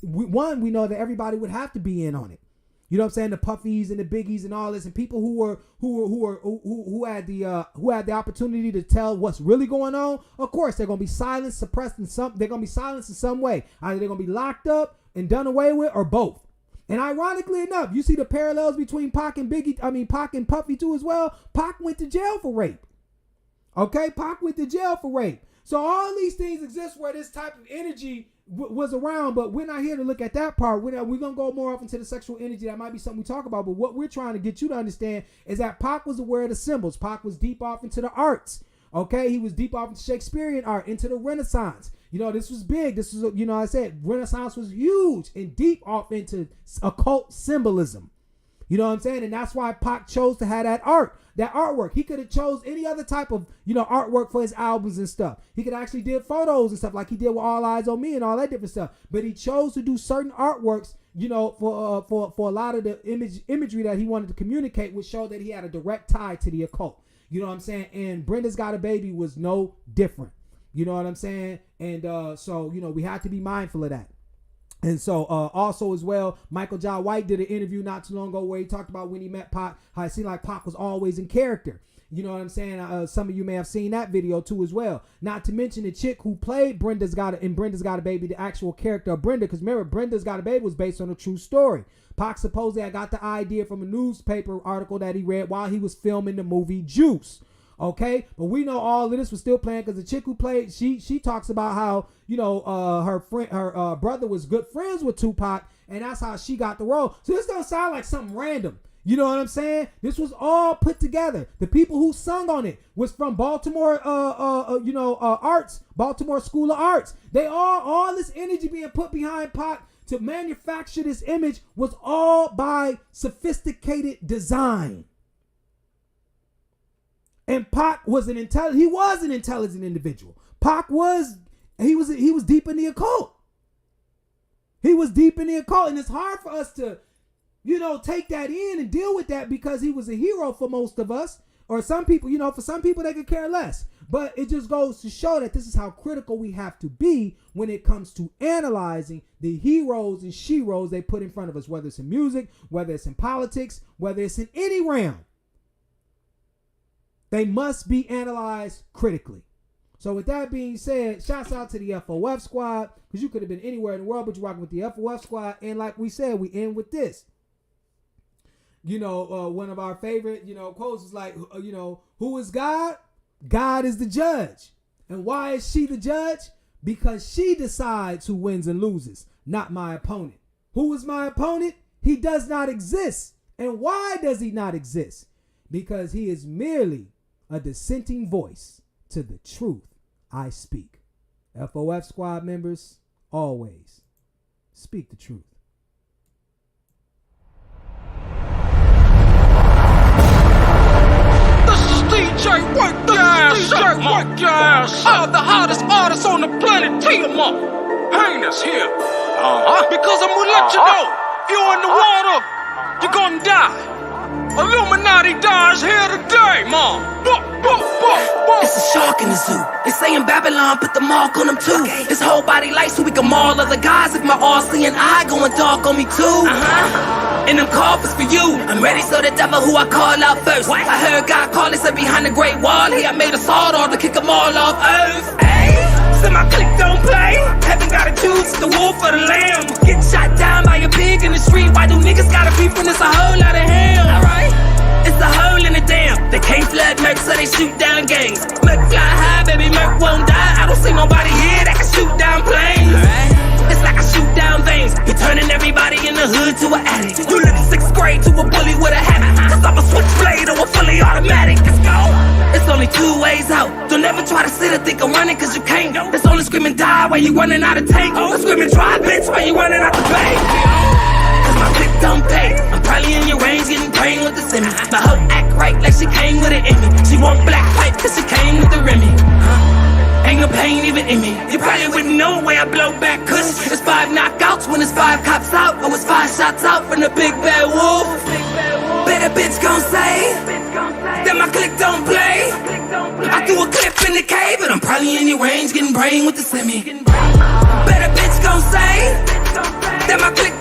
that everybody would have to be in on it. You know what I'm saying? The Puffies and the Biggies and all this, and people who had the opportunity to tell what's really going on. Of course, they're gonna be silenced, suppressed in some. They're gonna be silenced in some way. Either they're gonna be locked up and done away with, or both. And ironically enough, you see the parallels between Pac and Puffy too as well. Pac went to jail for rape. Okay, Pac went to jail for rape. So all these things exist where this type of energy was around, but we're not here to look at that part. We're going to go more off into the sexual energy. That might be something we talk about, but what we're trying to get you to understand is that Pac was aware of the symbols. Pac was deep off into the arts. Okay, he was deep off into Shakespearean art, into the Renaissance. You know, this was big. This was, you know, I said Renaissance was huge and deep off into occult symbolism. You know what I'm saying? And that's why Pac chose to have that artwork. He could have chose any other type of, you know, artwork for his albums and stuff. He could actually did photos and stuff like he did with All Eyes on Me and all that different stuff. But he chose to do certain artworks, you know, for a lot of the imagery that he wanted to communicate, which showed that he had a direct tie to the occult. You know what I'm saying? And Brenda's Got a Baby was no different. You know what I'm saying? And so, you know, we have to be mindful of that. And so also as well, Michael Jai White did an interview not too long ago where he talked about when he met Pac, how it seemed like Pac was always in character. You know what I'm saying? Some of you may have seen that video too as well. Not to mention the chick who played Brenda's Got a Baby, the actual character of Brenda. Because remember, Brenda's Got a Baby was based on a true story. Pac supposedly got the idea from a newspaper article that he read while he was filming the movie Juice. Okay, but we know all of this was still playing because the chick who played, she talks about how, you know, her brother was good friends with Tupac, and that's how she got the role. So this don't sound like something random. You know what I'm saying? This was all put together. The people who sung on it was from Baltimore, arts, Baltimore School of Arts. They all this energy being put behind Pac to manufacture this image was all by sophisticated design. And Pac was an intelligent individual. Pac was deep in the occult. He was deep in the occult, and it's hard for us to, you know, take that in and deal with that because he was a hero for most of us, or some people, you know, for some people they could care less. But it just goes to show that this is how critical we have to be when it comes to analyzing the heroes and sheroes they put in front of us, whether it's in music, whether it's in politics, whether it's in any realm. They must be analyzed critically. So with that being said, shouts out to the FOF squad, because you could have been anywhere in the world, but you're rocking with the FOF squad. And like we said, we end with this. You know, one of our favorite, you know, quotes is like, you know, who is God? God is the judge. And why is she the judge? Because she decides who wins and loses, not my opponent. Who is my opponent? He does not exist. And why does he not exist? Because he is merely a dissenting voice to the truth I speak. FOF squad members, always speak the truth. This is DJ White Gas. I'm the hottest artist on the planet, Tiamat. Heinous here. Because I'm gonna let you know, if you're in the water, you're gonna die. Illuminati dies here today, Mom. It's a shark in the zoo. They say in Babylon, put the mark on them too. His whole body light so we can maul other guys. If my all-seeing eye going dark on me too. And them coffers for you. I'm ready so the devil who I call out first. I heard God call, he said behind the great wall. He I made a sword order to kick them all off earth. Hey, so my clique don't play. Heaven gotta choose the wolf or the lamb. Get shot down by a pig in the street. Why do niggas gotta beef when it's a whole lot of hell? Alright. It's a hole in the dam. They can't flood Merc, so they shoot down gangs. Merc fly high, baby, Merc won't die. I don't see nobody here that can shoot down planes. It's like I shoot down veins. You're turning everybody in the hood to an addict. You look 6th grade to a bully with a habit. Cause I'm a switchblade or a fully automatic. Let's go. It's only 2 ways out. Don't ever try to sit or think of running cause you can't. It's only screaming die while you running out of tank. Or screaming try bitch while you running out the bank. My click don't pay. I'm probably in your range getting brain with the semi. My hoe act right like she came with an Emmy. She want black pipe cause she came with the Remy. Ain't no pain even in me. You probably wouldn't know where I blow back kush. It's 5 knockouts when it's 5 cops out. Or it's 5 shots out from the big bad wolf. Better bitch gon' say that my click don't play. I threw a clip in the cave and I'm probably in your range getting brain with the semi. Better bitch gon' say that my click